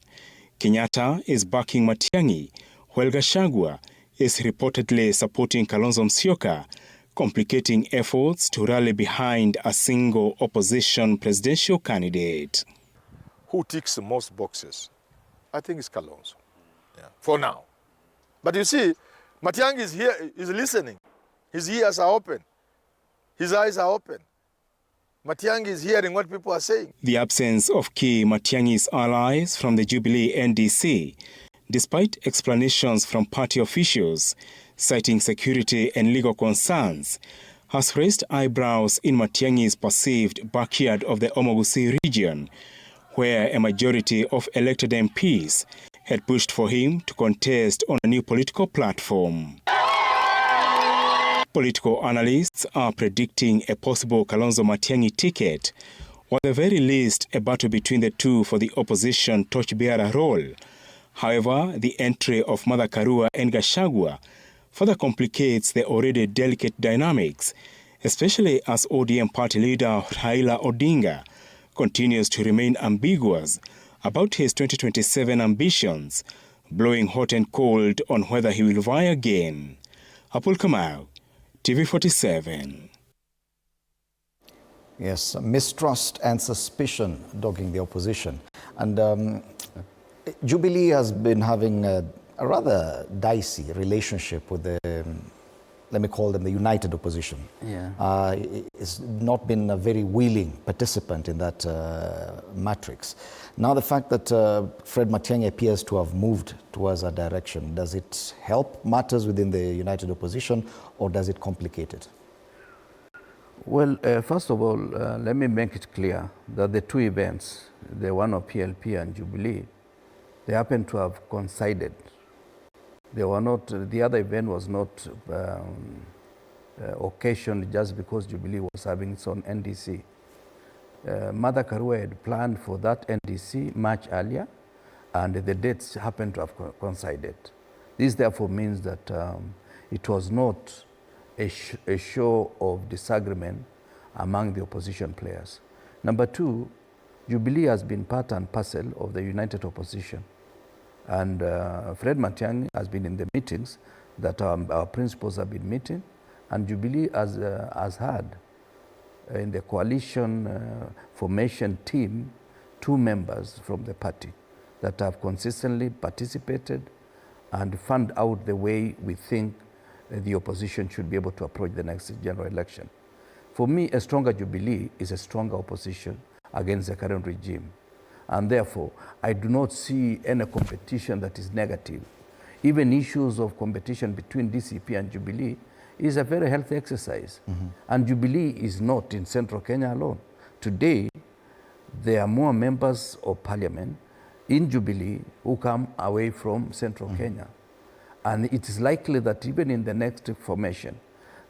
Speaker 13: Kenyatta is backing Matiang'i, while Gachagua is reportedly supporting Kalonzo Musyoka, complicating efforts to rally behind a single opposition presidential candidate.
Speaker 15: Who ticks the most boxes? I think it's Kalonzo, for now. But you see, Matiang'i is here, is listening. His ears are open. His eyes are open. Matiang'i is hearing what people are saying.
Speaker 13: The absence of key Matiang'i's allies from the Jubilee NDC, despite explanations from party officials citing security and legal concerns, has raised eyebrows in Matiang'i's perceived backyard of the Omogusi region, where a majority of elected MPs had pushed for him to contest on a new political platform. Political analysts are predicting a possible Kalonzo Matiang'i ticket, or at the very least a battle between the two for the opposition torchbearer role. However, the entry of Martha Karua and Gachagua further complicates the already delicate dynamics, especially as ODM party leader Raila Odinga continues to remain ambiguous about his 2027 ambitions, blowing hot and cold on whether he will vie again. Apul Kamau, TV47.
Speaker 1: Yes, mistrust and suspicion dogging the opposition. And Jubilee has been having a rather dicey relationship with the, let me call them the united opposition.
Speaker 21: Yeah.
Speaker 1: It's not been a very willing participant in that matrix. Now the fact that Fred Matiang'i appears to have moved towards that direction, does it help matters within the united opposition or does it complicate it?
Speaker 21: Well, first of all, let me make it clear that the two events, the one of PLP and Jubilee, they happen to have coincided. They were not, the other event was not occasioned just because Jubilee was having its own NDC. Martha Karua had planned for that NDC much earlier, and the dates happened to have coincided. This therefore means that it was not a show of disagreement among the opposition players. Number two, Jubilee has been part and parcel of the united opposition. And Fred Matiang'i has been in the meetings that our principals have been meeting, and Jubilee has had in the coalition formation team 2 members from the party that have consistently participated and found out the way we think the opposition should be able to approach the next general election. For me, a stronger Jubilee is a stronger opposition against the current regime. And therefore, I do not see any competition that is negative. Even issues of competition between DCP and Jubilee is a very healthy exercise. And Jubilee is not in central Kenya alone. Today, there are more members of parliament in Jubilee who come away from central Kenya. And it is likely that even in the next formation,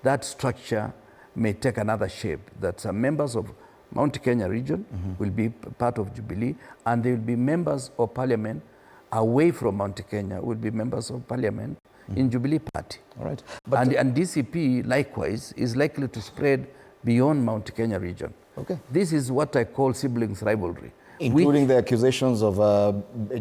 Speaker 21: that structure may take another shape, that some members of Mount Kenya region will be part of Jubilee, and there will be members of parliament away from Mount Kenya will be members of parliament in Jubilee party.
Speaker 1: All right.
Speaker 21: And DCP likewise is likely to spread beyond Mount Kenya region.
Speaker 1: Okay.
Speaker 21: This is what I call siblings rivalry.
Speaker 1: Including the accusations of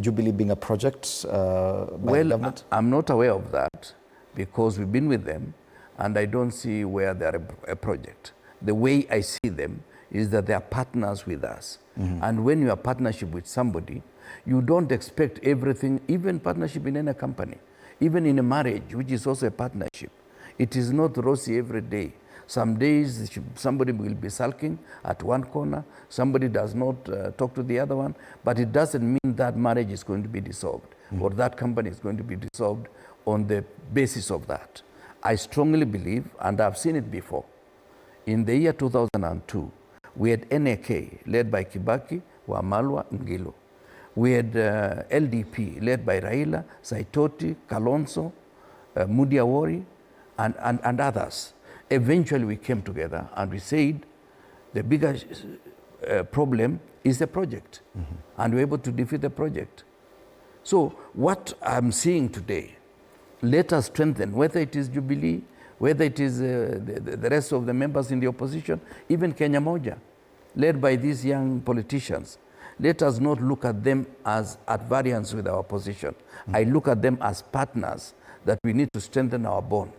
Speaker 1: Jubilee being a project by the government?
Speaker 21: I'm not aware of that because we've been with them and I don't see where they're a project. The way I see them is that they are partners with us. And when you are partnership with somebody, you don't expect everything, even partnership in any company, even in a marriage, which is also a partnership. It is not rosy every day. Some days somebody will be sulking at one corner, somebody does not talk to the other one, but it doesn't mean that marriage is going to be dissolved or that company is going to be dissolved on the basis of that. I strongly believe, and I've seen it before, in the year 2002, we had NAK led by Kibaki, Wamalwa, Ngilo. We had LDP led by Raila, Saitoti, Kalonzo, Mudi Awori, and others. Eventually we came together and we said the bigger problem is the project. And we were able to defeat the project. So what I'm seeing today, let us strengthen, whether it is Jubilee, whether it is the rest of the members in the opposition, even Kenya Moja, led by these young politicians. Let us not look at them as at variance with our position. I look at them as partners that we need to strengthen our bond.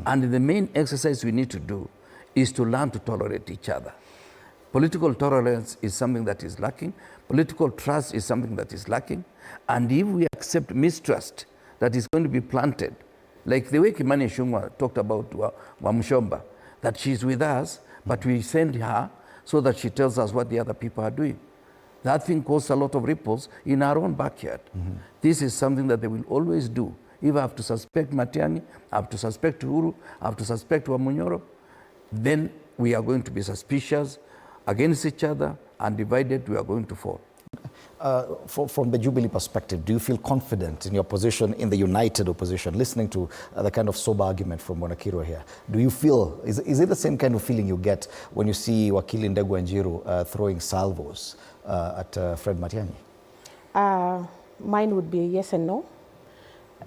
Speaker 21: And the main exercise we need to do is to learn to tolerate each other. Political tolerance is something that is lacking. Political trust is something that is lacking. And if we accept mistrust that is going to be planted, like the way Kimani Ichung'wah talked about Wamshomba, that she's with us, but we send her so that she tells us what the other people are doing. That thing causes a lot of ripples in our own backyard. This is something that they will always do. If I have to suspect Matiang'i, I have to suspect Uhuru, I have to suspect Wamunyoro, then we are going to be suspicious against each other, and divided we are going to fall.
Speaker 1: From the Jubilee perspective, do you feel confident in your position in the united opposition, listening to the kind of sober argument from Wanakirwa here? Do you feel, is it the same kind of feeling you get when you see Wakili Ndegwa Njiru throwing salvos at Fred Matiang'i?
Speaker 22: Mine would be yes and no.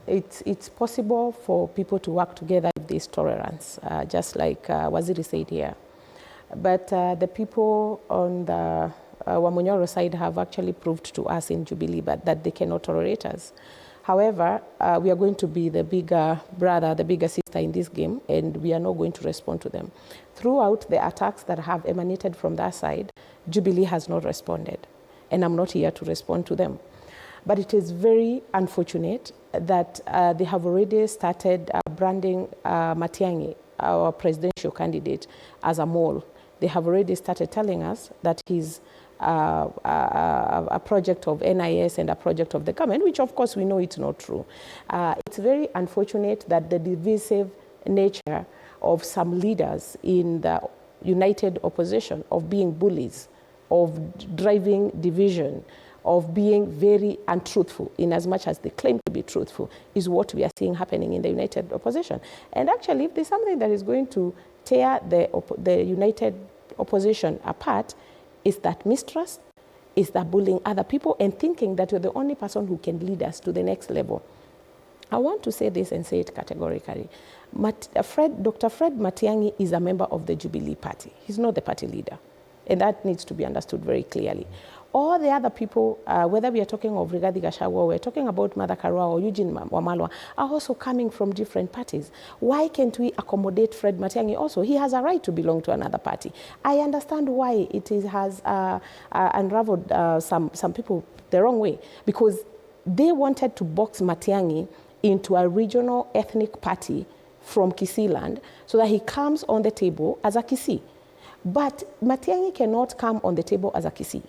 Speaker 22: It's possible for people to work together if there's tolerance, just like Waziri said here. But the people on the Wamunyoro side have actually proved to us in Jubilee that they cannot tolerate us. However, we are going to be the bigger brother, the bigger sister in this game, and we are not going to respond to them. Throughout the attacks that have emanated from that side, Jubilee has not responded, and I'm not here to respond to them. But it is very unfortunate that they have already started branding Matiang'i, our presidential candidate, as a mole. They have already started telling us that he's a project of NIS and a project of the government, which of course we know it's not true. It's very unfortunate that the divisive nature of some leaders in the united opposition, of being bullies, of driving division, of being very untruthful in as much as they claim to be truthful, is what we are seeing happening in the united opposition. And actually, if there's something that is going to tear the united opposition apart, is that mistrust, is that bullying other people and thinking that you're the only person who can lead us to the next level. I want to say this and say it categorically. Dr. Fred Matiang'i is a member of the Jubilee Party. He's not the party leader. And that needs to be understood very clearly. All the other people, whether we are talking of Rigathi Gachagua, we're talking about Martha Karua or Eugene Wamalwa, are also coming from different parties. Why can't we accommodate Fred Matiang'i also? He has a right to belong to another party. I understand why it has unraveled some people the wrong way, because they wanted to box Matiang'i into a regional ethnic party from Kisii land so that he comes on the table as a Kisii. But Matiang'i cannot come on the table as a Kisii.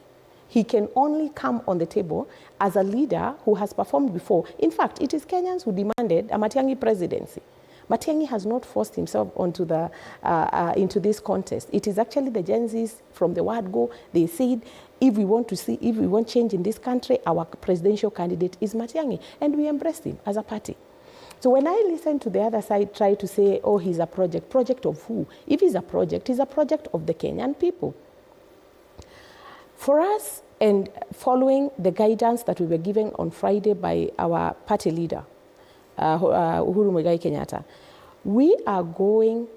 Speaker 22: He can only come on the table as a leader who has performed before. In fact, it is Kenyans who demanded a Matiang'i presidency. Matiang'i has not forced himself onto into this contest. It is actually the Gen Zs from the word go. They said, if we want change in this country, our presidential candidate is Matiang'i. And we embraced him as a party. So when I listen to the other side try to say, oh, he's a project. Project of who? If he's a project of the Kenyan people. For us, and following the guidance that we were given on Friday by our party leader, Uhuru Kenyatta, we are going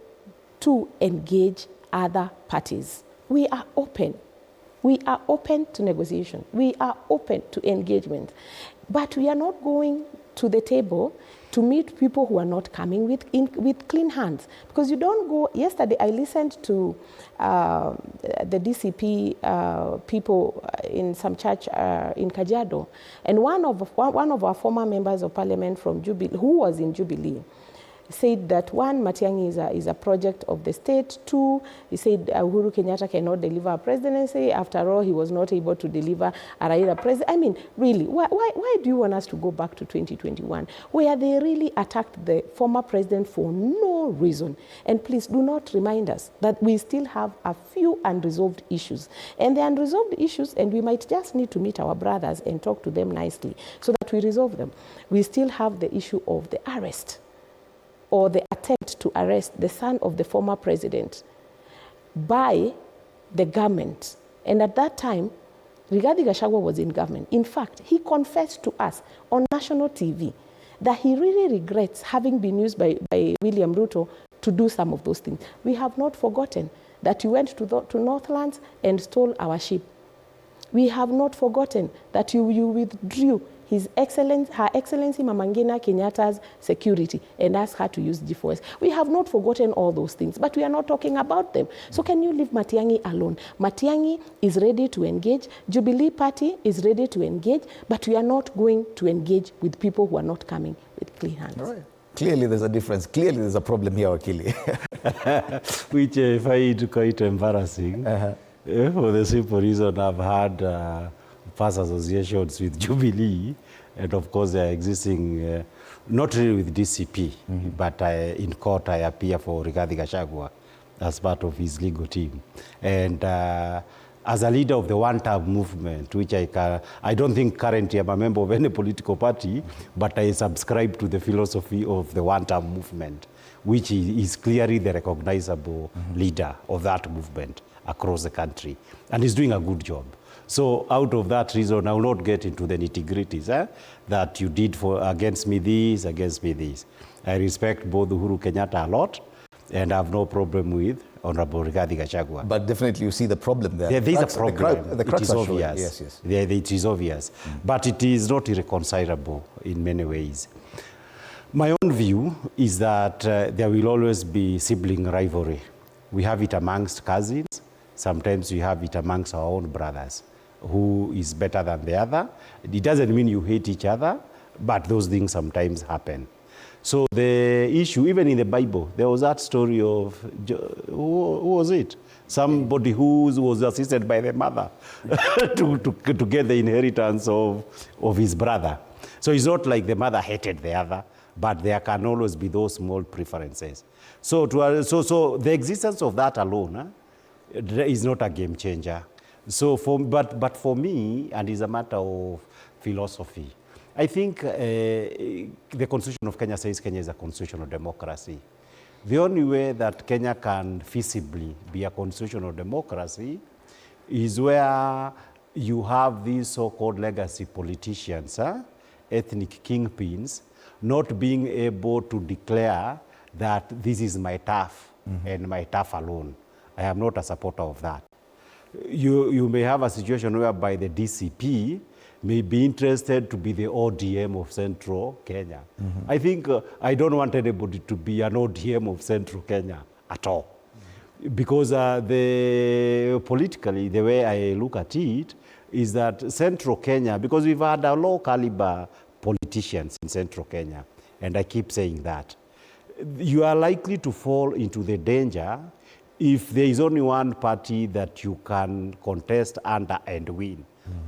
Speaker 22: to engage other parties. We are open. We are open to negotiation. We are open to engagement. But we are not going to the table to meet people who are not coming with clean hands. Because you don't go, yesterday I listened to the DCP people in some church in Kajiado, and one of our former members of parliament from Jubilee, who was in Jubilee, said that one, Matiang'i is a project of the state. Two, he said Uhuru Kenyatta cannot deliver a presidency. After all, he was not able to deliver a Raila presidency. I mean, really, why do you want us to go back to 2021, where they really attacked the former president for no reason? And please do not remind us that we still have a few unresolved issues. And the unresolved issues, and we might just need to meet our brothers and talk to them nicely so that we resolve them. We still have the issue of the arrest, or the attempt to arrest the son of the former president by the government. And at that time, Rigathi Gachagua was in government. In fact, he confessed to us on national TV that he really regrets having been used by William Ruto to do some of those things. We have not forgotten that you went to Northlands and stole our sheep. We have not forgotten that you withdrew Her Excellency Mama Ngina Kenyatta's security and asked her to use G4S. We have not forgotten all those things, but we are not talking about them. So can you leave Matiang'i alone? Matiang'i is ready to engage. Jubilee Party is ready to engage, but we are not going to engage with people who are not coming with clean hands.
Speaker 1: All right. Clearly there's a difference. Clearly there's a problem here, Wakili.
Speaker 3: Which I find quite embarrassing. For the simple reason I've had past associations with Jubilee, and of course they are existing, not really with DCP, but in court I appear for Rigathi Gachagua as part of his legal team. And as a leader of the one-term movement, which I don't think currently I'm a member of any political party, but I subscribe to the philosophy of the one-term movement, which is clearly the recognizable leader of that movement across the country, and is doing a good job. So out of that reason, I will not get into the nitty-gritties that you did against me this, against me this. I respect both Uhuru Kenyatta a lot, and I have no problem with Honorable Rigathi Gachagua.
Speaker 1: But definitely you see the problem there.
Speaker 3: There is a problem.
Speaker 1: The crux
Speaker 3: it is
Speaker 1: are
Speaker 3: obvious.
Speaker 1: showing. Yes, yes.
Speaker 3: It is obvious. But it is not irreconcilable in many ways. My own view is that there will always be sibling rivalry. We have it amongst cousins. Sometimes we have it amongst our own brothers. Who is better than the other? It doesn't mean you hate each other, but those things sometimes happen. So the issue, even in the Bible, there was that story of, who was it? Somebody who was assisted by the mother to get the inheritance of his brother. So it's not like the mother hated the other, but there can always be those small preferences. So the existence of that alone is not a game changer. So but for me, and it's a matter of philosophy, I think the Constitution of Kenya says Kenya is a constitutional democracy. The only way that Kenya can feasibly be a constitutional democracy is where you have these so-called legacy politicians, ethnic kingpins, not being able to declare that this is my turf and my turf alone. I am not a supporter of that. You may have a situation whereby the DCP may be interested to be the ODM of Central Kenya. I think I don't want anybody to be an ODM of Central Kenya at all. Because politically, the way I look at it is that Central Kenya, because we've had a low caliber politicians in Central Kenya, and I keep saying that, you are likely to fall into the danger if there is only one party that you can contest under and win.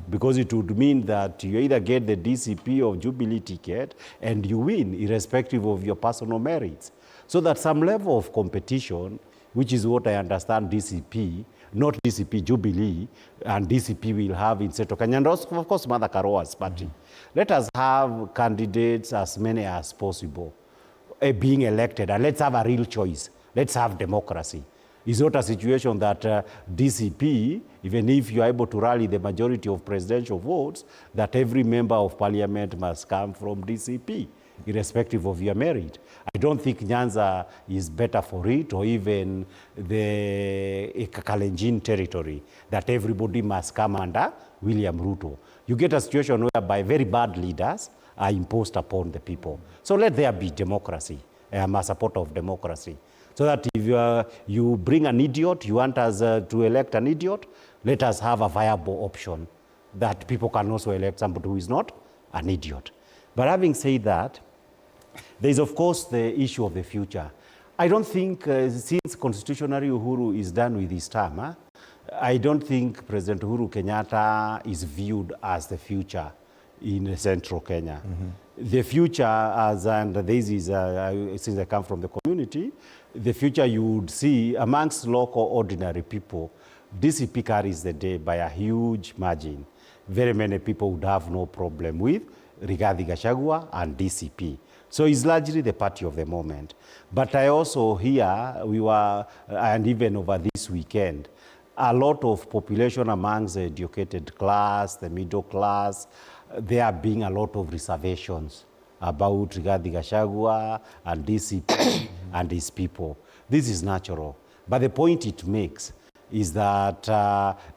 Speaker 3: Because it would mean that you either get the DCP or Jubilee ticket and you win, irrespective of your personal merits. So that some level of competition, which is what I understand DCP, not DCP, Jubilee, and DCP will have in Central Kenya, and also, of course, Martha Karoa's party. Let us have candidates as many as possible being elected, and let's have a real choice. Let's have democracy. It's not a situation that DCP, even if you are able to rally the majority of presidential votes, that every member of parliament must come from DCP, irrespective of your merit. I don't think Nyanza is better for it, or even the Kalenjin territory, that everybody must come under William Ruto. You get a situation whereby very bad leaders are imposed upon the people. So let there be democracy. I am a supporter of democracy. So that if you bring an idiot, you want us to elect an idiot, let us have a viable option that people can also elect somebody who is not an idiot. But having said that, there is, of course, the issue of the future. I don't think, since constitutionally Uhuru is done with his term, I don't think President Uhuru Kenyatta is viewed as the future in Central Kenya. The future, and this is, since I come from the community, the future you would see amongst local ordinary people, DCP carries the day by a huge margin. Very many people would have no problem with Rigathi Gachagua and DCP. So it's largely the party of the moment. But I also hear, and even over this weekend, a lot of population amongst the educated class, the middle class, there being a lot of reservations about Rigathi Gachagua and DCP and his people. This is natural. But the point it makes is that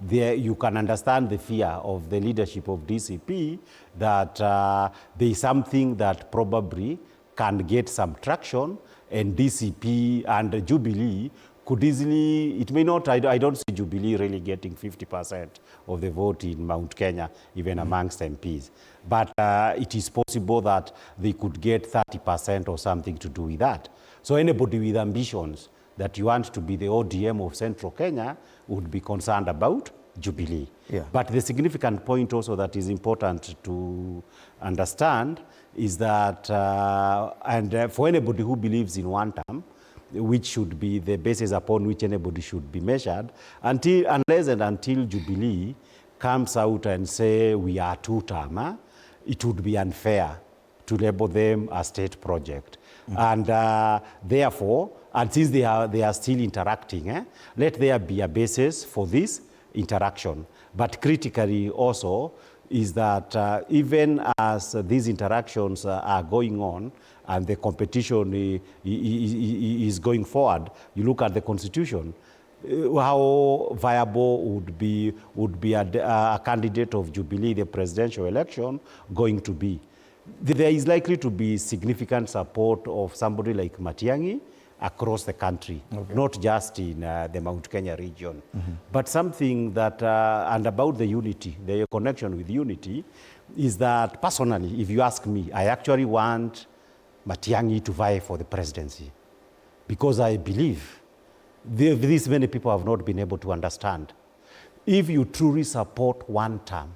Speaker 3: you can understand the fear of the leadership of DCP, that there is something that probably can get some traction, and DCP and Jubilee could easily, it may not, I don't see Jubilee really getting 50% of the vote in Mount Kenya, even amongst MPs. But it is possible that they could get 30% or something to do with that. So anybody with ambitions that you want to be the ODM of Central Kenya would be concerned about Jubilee. But the significant point also that is important to understand is that, for anybody who believes in one term, which should be the basis upon which anybody should be measured, unless and until Jubilee comes out and say we are two-term, it would be unfair to label them a state project. And therefore, and since they are still interacting, let there be a basis for this interaction. But critically also is that even as these interactions are going on and the competition is going forward, you look at the Constitution, how viable would be a candidate of Jubilee, the presidential election, going to be? There is likely to be significant support of somebody like Matiang'i across the country, not just in the Mount Kenya region, but something that, and about the unity, the connection with unity, is that personally, if you ask me, I actually want Matiang'i to vie for the presidency, because I believe these many people have not been able to understand. If you truly support one term,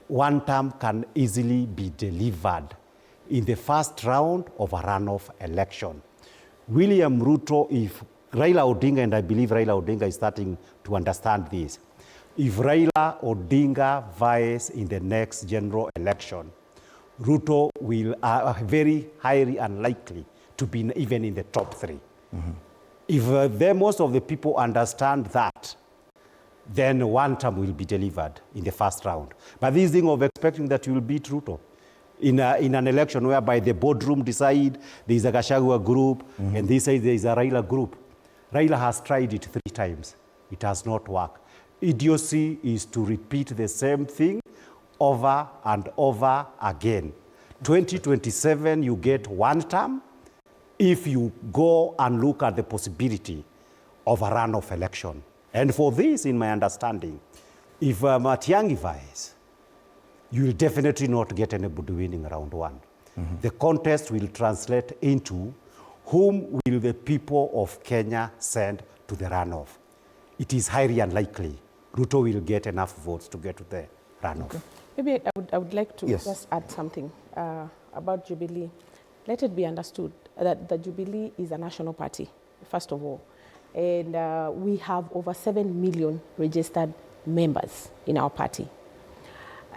Speaker 3: one term can easily be delivered in the first round of a runoff election. William Ruto, if Raila Odinga, and I believe Raila Odinga is starting to understand this, if Raila Odinga vies in the next general election, Ruto will very highly unlikely to be even in the top three. If most of the people understand that, then one term will be delivered in the first round. But this thing of expecting that you will beat Ruto in an election whereby the boardroom decide there is a Gachagua group and they say there is a Raila group. Raila has tried it 3 times. It has not worked. Idiocy is to repeat the same thing over and over again. 2027, you get one term if you go and look at the possibility of a runoff election. And for this, in my understanding, if Matiang'i vies, you will definitely not get anybody winning round 1. The contest will translate into whom will the people of Kenya send to the runoff. It is highly unlikely Ruto will get enough votes to get to the runoff.
Speaker 22: Maybe I would like to just add something about Jubilee. Let it be understood that the Jubilee is a national party, first of all. And we have over 7 million registered members in our party.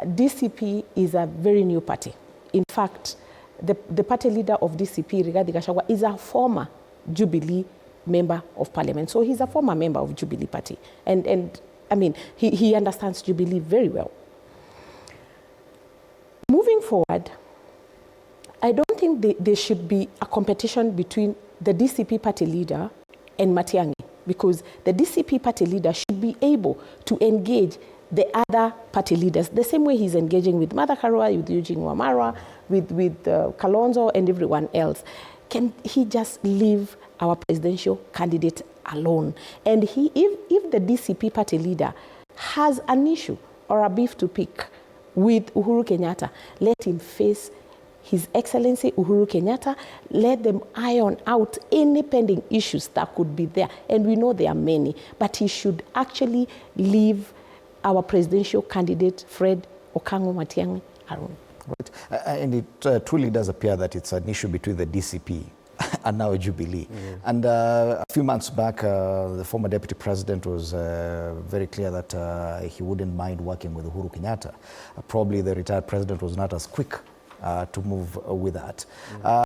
Speaker 22: DCP is a very new party. In fact, the party leader of DCP, Rigathi Gachagua, is a former Jubilee member of parliament. So he's a former member of Jubilee party. And I mean, he understands Jubilee very well. Moving forward, I don't think there should be a competition between the DCP party leader and Matiang'i, because the DCP party leader should be able to engage the other party leaders the same way he's engaging with Martha Karua, with Eugene Wamalwa, with Kalonzo and everyone else. Can he just leave our presidential candidate alone? And if the DCP party leader has an issue or a beef to pick with Uhuru Kenyatta, let him face His Excellency Uhuru Kenyatta, let them iron out any pending issues that could be there. And we know there are many, but he should actually leave our presidential candidate, Fred Okango Matiang'i, alone.
Speaker 1: Right. And it truly does appear that it's an issue between the DCP and now Jubilee. And a few months back, the former deputy president was very clear that he wouldn't mind working with Uhuru Kenyatta. Probably the retired president was not as quick to move with that.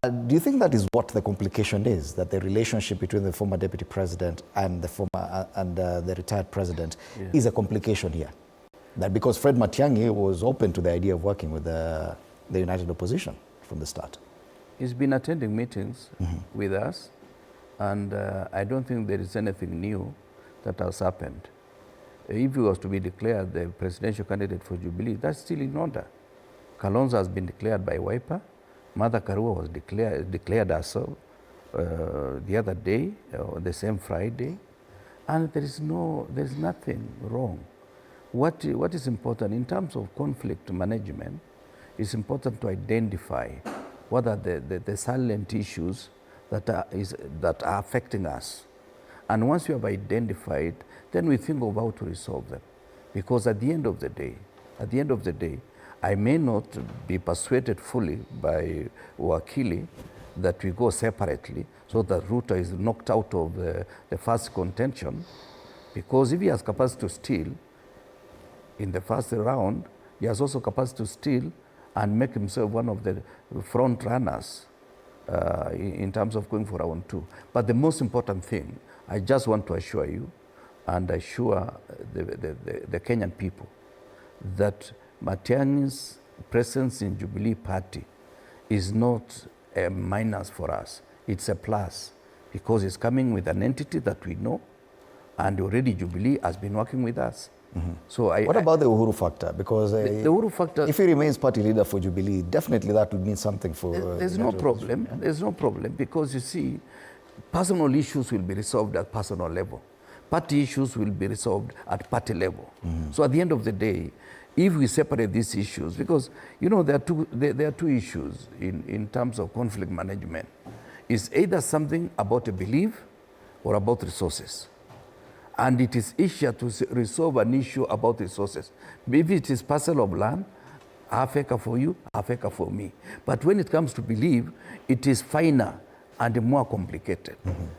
Speaker 1: Do you think that is what the complication is, that the relationship between the former deputy president and the retired president is a complication here? That because Fred Matiang'i was open to the idea of working with the United Opposition from the start.
Speaker 21: He's been attending meetings with us, and I don't think there is anything new that has happened. If he was to be declared the presidential candidate for Jubilee, that's still in order. Kalonzo has been declared by Wiper. Martha Karua was declared herself the other day, the same Friday, and there is nothing wrong. What is important in terms of conflict management, it's important to identify what are the silent issues that are affecting us. And once you have identified, then we think of how to resolve them. Because at the end of the day, I may not be persuaded fully by Wakili, that we go separately so that Ruto is knocked out of the first contention, because if he has capacity to steal in the first round, he has also capacity to steal and make himself one of the front runners in terms of going for round 2. But the most important thing, I just want to assure you and assure the Kenyan people that Matiang'i's presence in Jubilee Party is not a minus for us. It's a plus, because he's coming with an entity that we know, and already Jubilee has been working with us. So
Speaker 1: what about the Uhuru factor? Because
Speaker 21: the Uhuru factor,
Speaker 1: if he remains party leader for Jubilee, definitely that would mean something for...
Speaker 21: There's no problem. Yeah. There's no problem, because you see, personal issues will be resolved at personal level. Party issues will be resolved at party level. So at the end of the day, if we separate these issues, because you know there are two issues in terms of conflict management. It's either something about a belief or about resources. And it is easier to resolve an issue about resources. Maybe it is parcel of land, half acre for you, half acre for me. But when it comes to belief, it is finer and more complicated.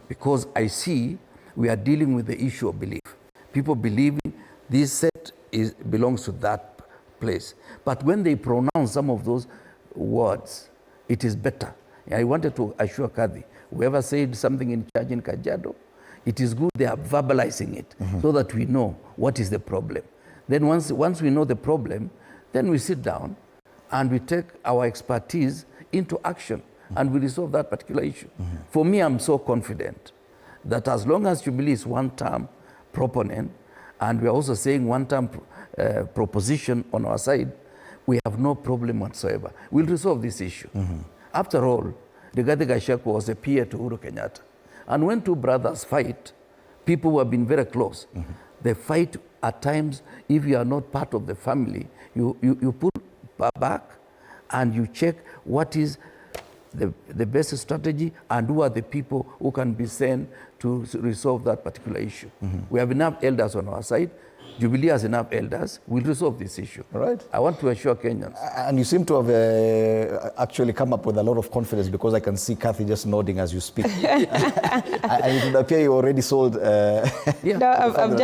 Speaker 21: Because I see we are dealing with the issue of belief. People believing this set belongs to that place. But when they pronounce some of those words, it is better. I wanted to assure Kathy, whoever said something in charge in Kajiado, it is good they are verbalizing it so that we know what is the problem. Then once we know the problem, then we sit down and we take our expertise into action and we resolve that particular issue. For me, I'm so confident that as long as Jubilee is one-term proponent, and we are also saying one-term proposition on our side, we have no problem whatsoever. We'll resolve this issue. After all, Rigathi Gachagua was a peer to Uhuru Kenyatta. And when two brothers fight, people who have been very close, they fight at times. If you are not part of the family, you pull back and you check what is the best strategy and who are the people who can be sent to resolve that particular issue. We have enough elders on our side. Jubilee has enough elders. We'll resolve this issue.
Speaker 1: All right.
Speaker 21: I want to assure Kenyans.
Speaker 1: And you seem to have actually come up with a lot of confidence, because I can see Kathy just nodding as you speak. And it would appear you already sold...
Speaker 22: No, I'm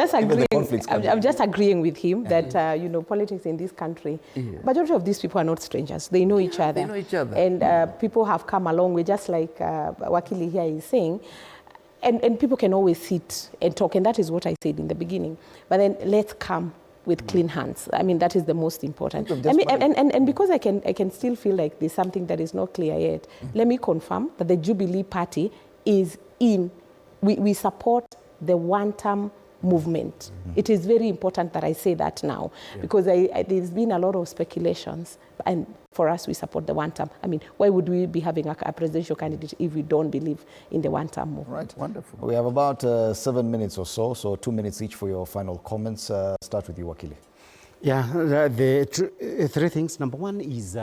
Speaker 22: just agreeing with him that, you know, politics in this country, majority of these people are not strangers. They know each other.
Speaker 21: They know each other.
Speaker 22: And people have come a long way, just like Wakili here is saying. And people can always sit and talk, and that is what I said in the beginning. But then let's come with clean hands. I mean, that is the most important. I mean, and because I can still feel like there's something that is not clear yet, let me confirm that the Jubilee Party is in, we support the one-term movement. It is very important that I say that now, because there's been a lot of speculations, and for us, we support the one-term. I mean, why would we be having a presidential candidate if we don't believe in the one-term movement?
Speaker 1: Right, wonderful. We have about 7 minutes or so 2 minutes each for your final comments. Start with you, Wakili.
Speaker 3: Yeah, the three things. Number one is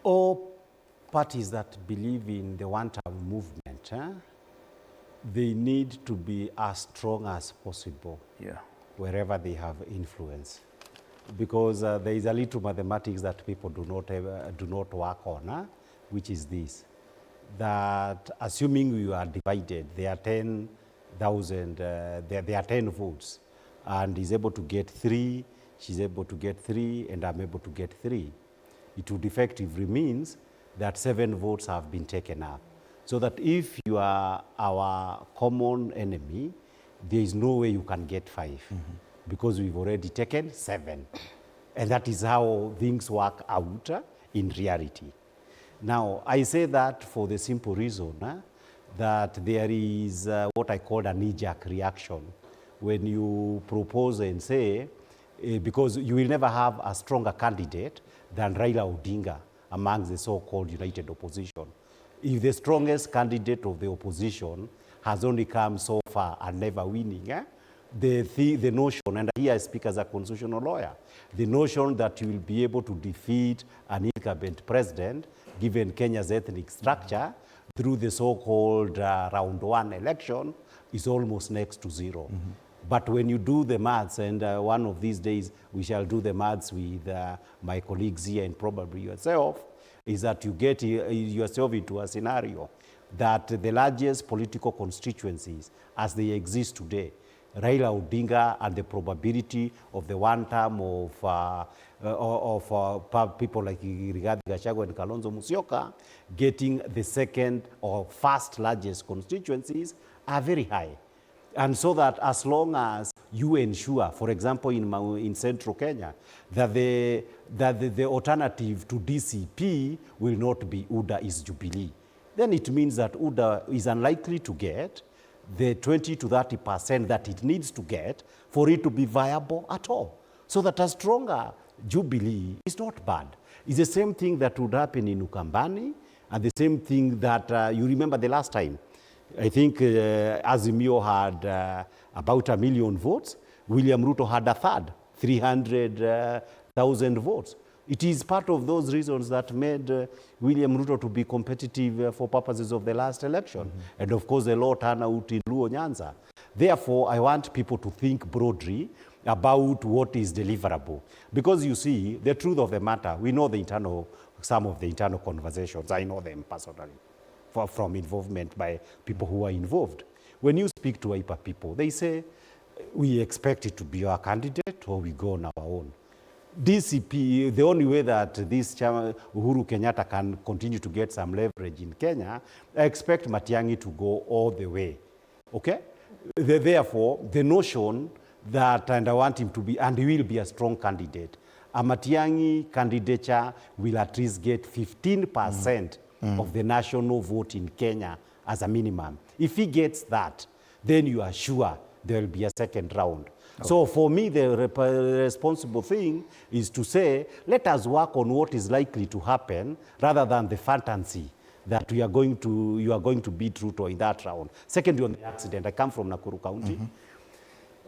Speaker 3: all parties that believe in the one-term movement, they need to be as strong as possible wherever they have influence. Because there is a little mathematics that people do not work on, which is this, that assuming you are divided, there are 10,000, there are 10 votes, and he's able to get 3, she's able to get 3, and I'm able to get 3. It would effectively means that 7 votes have been taken up. So that if you are our common enemy, there is no way you can get 5. Because we've already taken 7. And that is how things work out in reality. Now, I say that for the simple reason that there is what I call a knee-jerk reaction. When you propose and say, because you will never have a stronger candidate than Raila Odinga amongst the so-called united opposition. If the strongest candidate of the opposition has only come so far and never winning, the notion, and here I speak as a constitutional lawyer, the notion that you will be able to defeat an incumbent president, given Kenya's ethnic structure, through the so-called round 1 election is almost next to 0. But when you do the maths, and one of these days we shall do the maths with my colleagues here and probably yourself, is that you get yourself into a scenario that the largest political constituencies as they exist today, Raila Odinga and the probability of the one term of people like Rigathi Gachagua and Kalonzo Musyoka getting the second or first largest constituencies are very high. And so that as long as you ensure, for example, in central Kenya, that the alternative to DCP will not be UDA is Jubilee, then it means that UDA is unlikely to get the 20 to 30% that it needs to get for it to be viable at all. So that a stronger Jubilee is not bad. It's the same thing that would happen in Ukambani, and the same thing that you remember the last time. I think Azimio had about 1 million votes. William Ruto had a third, 300,000 votes. It is part of those reasons that made William Ruto to be competitive for purposes of the last election. And of course, the low turnout in Luo Nyanza. Therefore, I want people to think broadly about what is deliverable. Because you see, the truth of the matter, we know some of the internal conversations. I know them personally from involvement by people who are involved. When you speak to IPA people, they say, we expect it to be our candidate or we go on our own. DCP, the only way that this Uhuru Kenyatta can continue to get some leverage in Kenya, I expect Matiang'i to go all the way, okay? Therefore, the notion that, and I want him to be, and he will be a strong candidate, a Matiang'i candidature will at least get 15% of the national vote in Kenya as a minimum. If he gets that, then you are sure there will be a second round. Okay. So for me, the responsible thing is to say, let us work on what is likely to happen rather than the fantasy that you are going to beat Ruto in that round. Secondly, on the accident, I come from Nakuru County.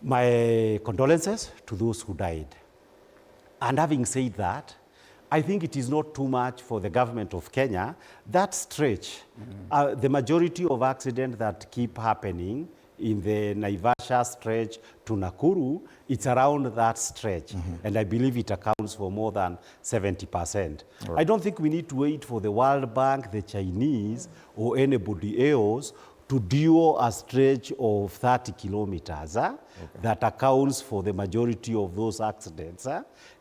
Speaker 3: My condolences to those who died. And having said that, I think it is not too much for the government of Kenya. That stretch, the majority of accidents that keep happening in the Naivasha stretch to Nakuru, it's around that stretch. And I believe it accounts for more than 70%. Right. I don't think we need to wait for the World Bank, the Chinese, or anybody else to do a stretch of 30 kilometers that accounts for the majority of those accidents.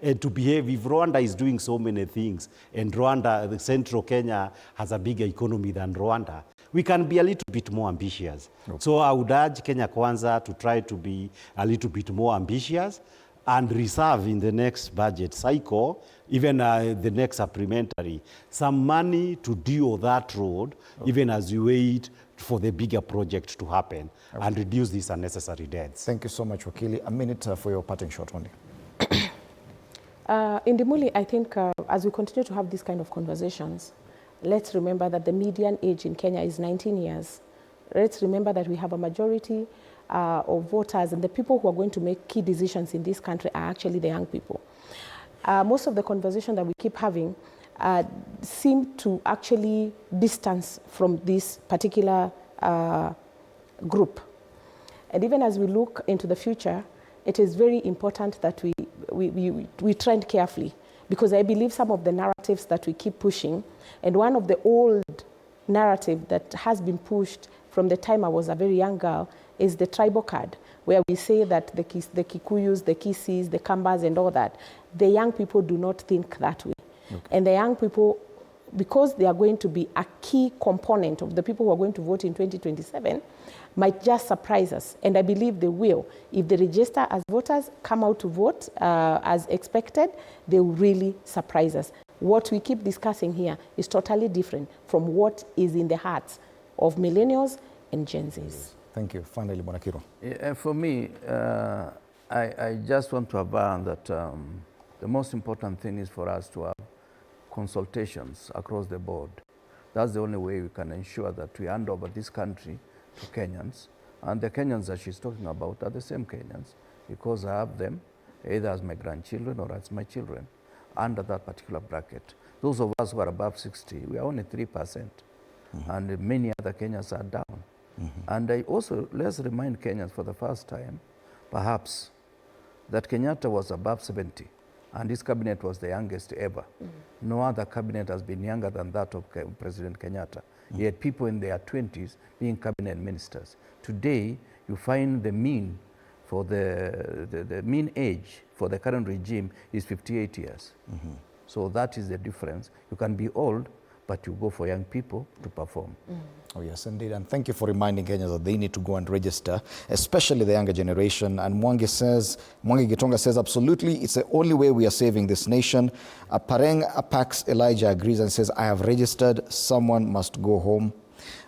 Speaker 3: And to behave, if Rwanda is doing so many things, and Rwanda, the central Kenya, has a bigger economy than Rwanda, we can be a little bit more ambitious. So I would urge Kenya Kwanza to try to be a little bit more ambitious and reserve in the next budget cycle, even the next supplementary, some money to deal that road, even as you wait for the bigger project to happen and reduce these unnecessary deaths.
Speaker 1: Thank you so much, Wakili. A minute for your parting shot only.
Speaker 22: In Dimuli, I think as we continue to have these kind of conversations, let's remember that the median age in Kenya is 19 years. Let's remember that we have a majority of voters, and the people who are going to make key decisions in this country are actually the young people. Most of the conversation that we keep having seem to actually distance from this particular group. And even as we look into the future, it is very important that we trend carefully, because I believe some of the narratives that we keep pushing, and one of the old narrative that has been pushed from the time I was a very young girl is the tribal card, where we say that the Kikuyus, the Kisis, the Kambas and all that, the young people do not think that way. And the young people, because they are going to be a key component of the people who are going to vote in 2027, might just surprise us. And I believe they will. If they register as voters, come out to vote as expected, they will really surprise us. What we keep discussing here is totally different from what is in the hearts of millennials and Gen Zs.
Speaker 1: Thank you. Finally, Bonakiro.
Speaker 21: For me, I just want to affirm that the most important thing is for us to have consultations across the board. That's the only way we can ensure that we hand over this country to Kenyans. And the Kenyans that she's talking about are the same Kenyans, because I have them either as my grandchildren or as my children under that particular bracket. Those of us who are above 60, we are only 3%. And many other Kenyans are down. And I also, let's remind Kenyans for the first time, perhaps, that Kenyatta was above 70 And this cabinet was the youngest ever. No other cabinet has been younger than that of President Kenyatta. He had people in their 20s being cabinet ministers. Today, you find the mean for the mean age for the current regime is 58 years. So that is the difference. You can be old, but you go for young people to perform.
Speaker 1: Oh yes, indeed. And thank you for reminding Kenyans that they need to go and register, especially the younger generation. And Mwangi Gitonga says, absolutely, it's the only way we are saving this nation. Pareng Apax Elijah agrees and says, I have registered, someone must go home.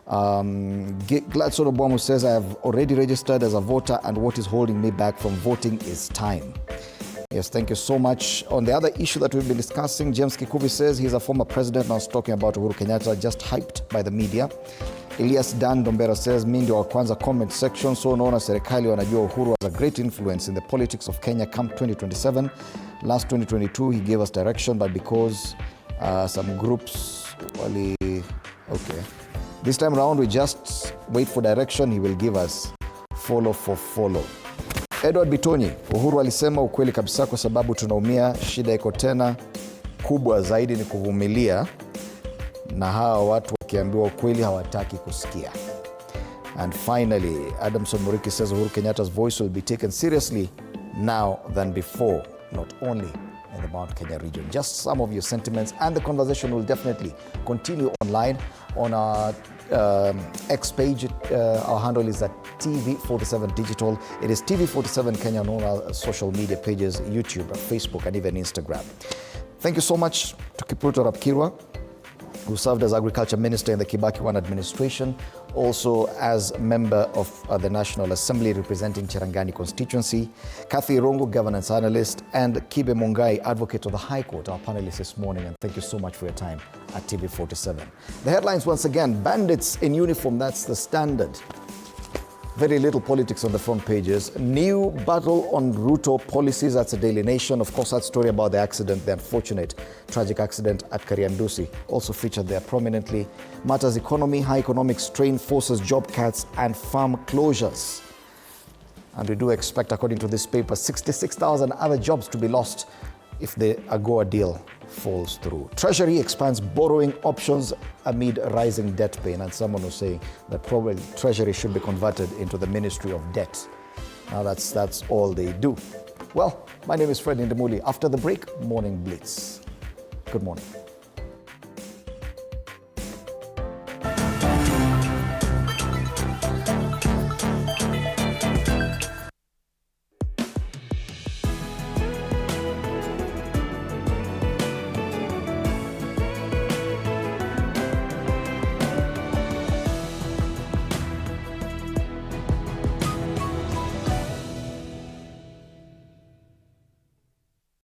Speaker 1: Gladson Obwamu says, I have already registered as a voter, and what is holding me back from voting is time. Yes, thank you so much. On the other issue that we've been discussing, James Kikubi says he's a former president and I was talking about Uhuru Kenyatta, just hyped by the media. Elias Dan Dombera says, mi ndio wa kwanza comment section, so unaona serikali wanajua Uhuru has a great influence in the politics of Kenya come 2027. Last 2022, he gave us direction, but because some groups, okay. This time around, we just wait for direction, he will give us follow for follow. Edward Bitonyi, Uhuru alisema ukweli kabisa kwa sababu tunaumia, shida iko tena, kubwa zaidi ni kuvumilia, na hawa watu wakiambiwa ukweli hawataki kusikia. And finally, Adamson Muriki says Uhuru Kenyatta's voice will be taken seriously now than before, not only in the Mount Kenya region. Just some of your sentiments, and the conversation will definitely continue online on our X page. Our handle is at TV47 Digital. It is TV47 Kenya on all our social media pages, YouTube, Facebook, and even Instagram. Thank you so much to Kipruto Rapkirwa, who served as Agriculture Minister in the Kibaki One administration, also as member of the National Assembly representing Cherangani constituency, Kathy Rongo, governance analyst, and Kibe Mungai, advocate of the High Court, our panelists this morning. And thank you so much for your time at TV47. The headlines once again, bandits in uniform, that's the standard. Very little politics on the front pages. New battle on Ruto policies, that's a Daily Nation. Of course, that story about the accident, the unfortunate tragic accident at Kariandusi, also featured there prominently. Matters economy, high economic strain forces job cuts and farm closures. And we do expect, according to this paper, 66,000 other jobs to be lost if the AGOA deal falls through. Treasury expands borrowing options amid rising debt pain. And someone was saying that probably Treasury should be converted into the Ministry of Debt. Now that's all they do. Well, my name is Fred Ndimuli. After the break, Morning Blitz. Good morning.